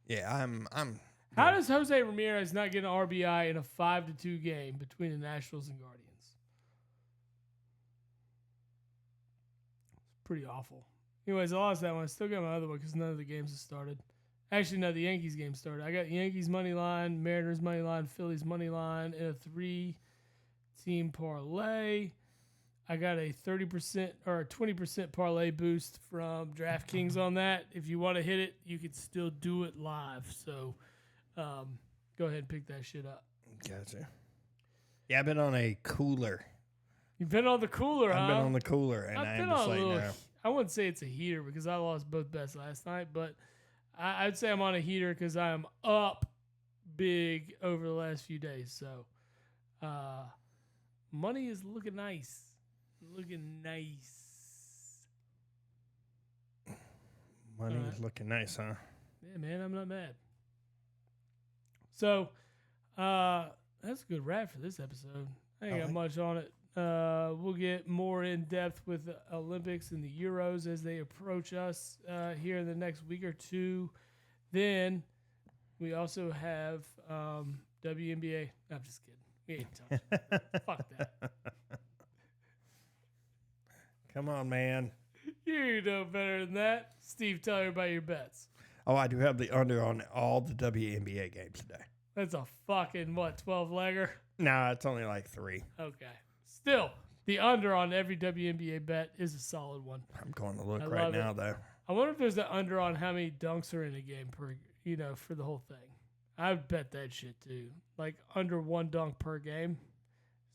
Yeah, I'm. How does Jose Ramirez not get an RBI in a 5-2 game between the Nationals and Guardians? It's pretty awful. Anyways, I lost that one. I still got my other one because none of the games have started. Actually, no, the Yankees game started. I got Yankees money line, Mariners money line, Phillies money line, and a 3-team parlay. I got a 30% or a 20% parlay boost from DraftKings on that. If you want to hit it, you can still do it live. So go ahead and pick that shit up. Gotcha. Yeah, I've been on a cooler. You've been on the cooler, huh? I've been on the cooler, and I've I been am just on a like, little. no. I wouldn't say it's a heater because I lost both bets last night, but I'd say I'm on a heater because I am up big over the last few days. So money is looking nice. Looking nice. Money All is looking nice, huh? Yeah, man, I'm not mad. So that's a good wrap for this episode. I ain't got much on it. We'll get more in depth with the Olympics and the Euros as they approach us here in the next week or two. Then we also have WNBA. No, I'm just kidding. We ain't touching it. Fuck that. Come on, man. You know better than that. Steve, tell everybody your bets. Oh, I do have the under on all the WNBA games today. That's a fucking, 12-legger? Nah, it's only like 3. Okay. Still, the under on every WNBA bet is a solid one. I'm going to look I right love now, it. though. I wonder if there's an under on how many dunks are in a game per, for the whole thing. I would bet that shit too. Like under 1 dunk per game.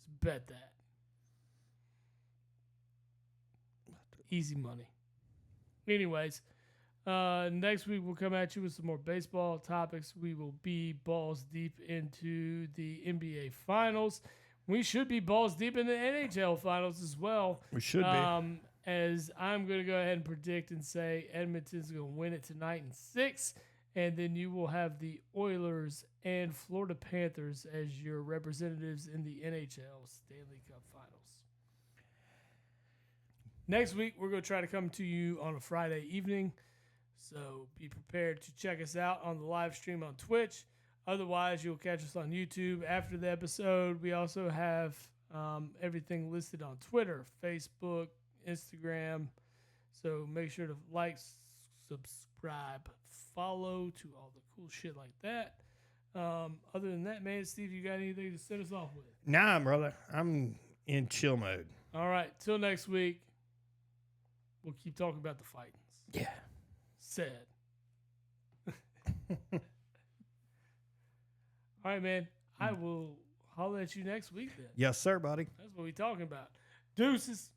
Just bet that. Easy money. Anyways, next week we'll come at you with some more baseball topics. We will be balls deep into the NBA Finals. We should be balls deep in the NHL Finals as well. We should be. As I'm going to go ahead and predict and say Edmonton's going to win it tonight in 6. And then you will have the Oilers and Florida Panthers as your representatives in the NHL Stanley Cup Finals. Next week, we're going to try to come to you on a Friday evening. So be prepared to check us out on the live stream on Twitch. Otherwise, you'll catch us on YouTube after the episode. We also have everything listed on Twitter, Facebook, Instagram. So make sure to like, subscribe, follow to all the cool shit like that. Other than that, man, Steve, you got anything to set us off with? Nah, brother. I'm in chill mode. All right. Till next week, we'll keep talking about the Fightins. Yeah. Said. All right, man. I will holler at you next week then. Yes, sir, buddy. That's what we talking about. Deuces.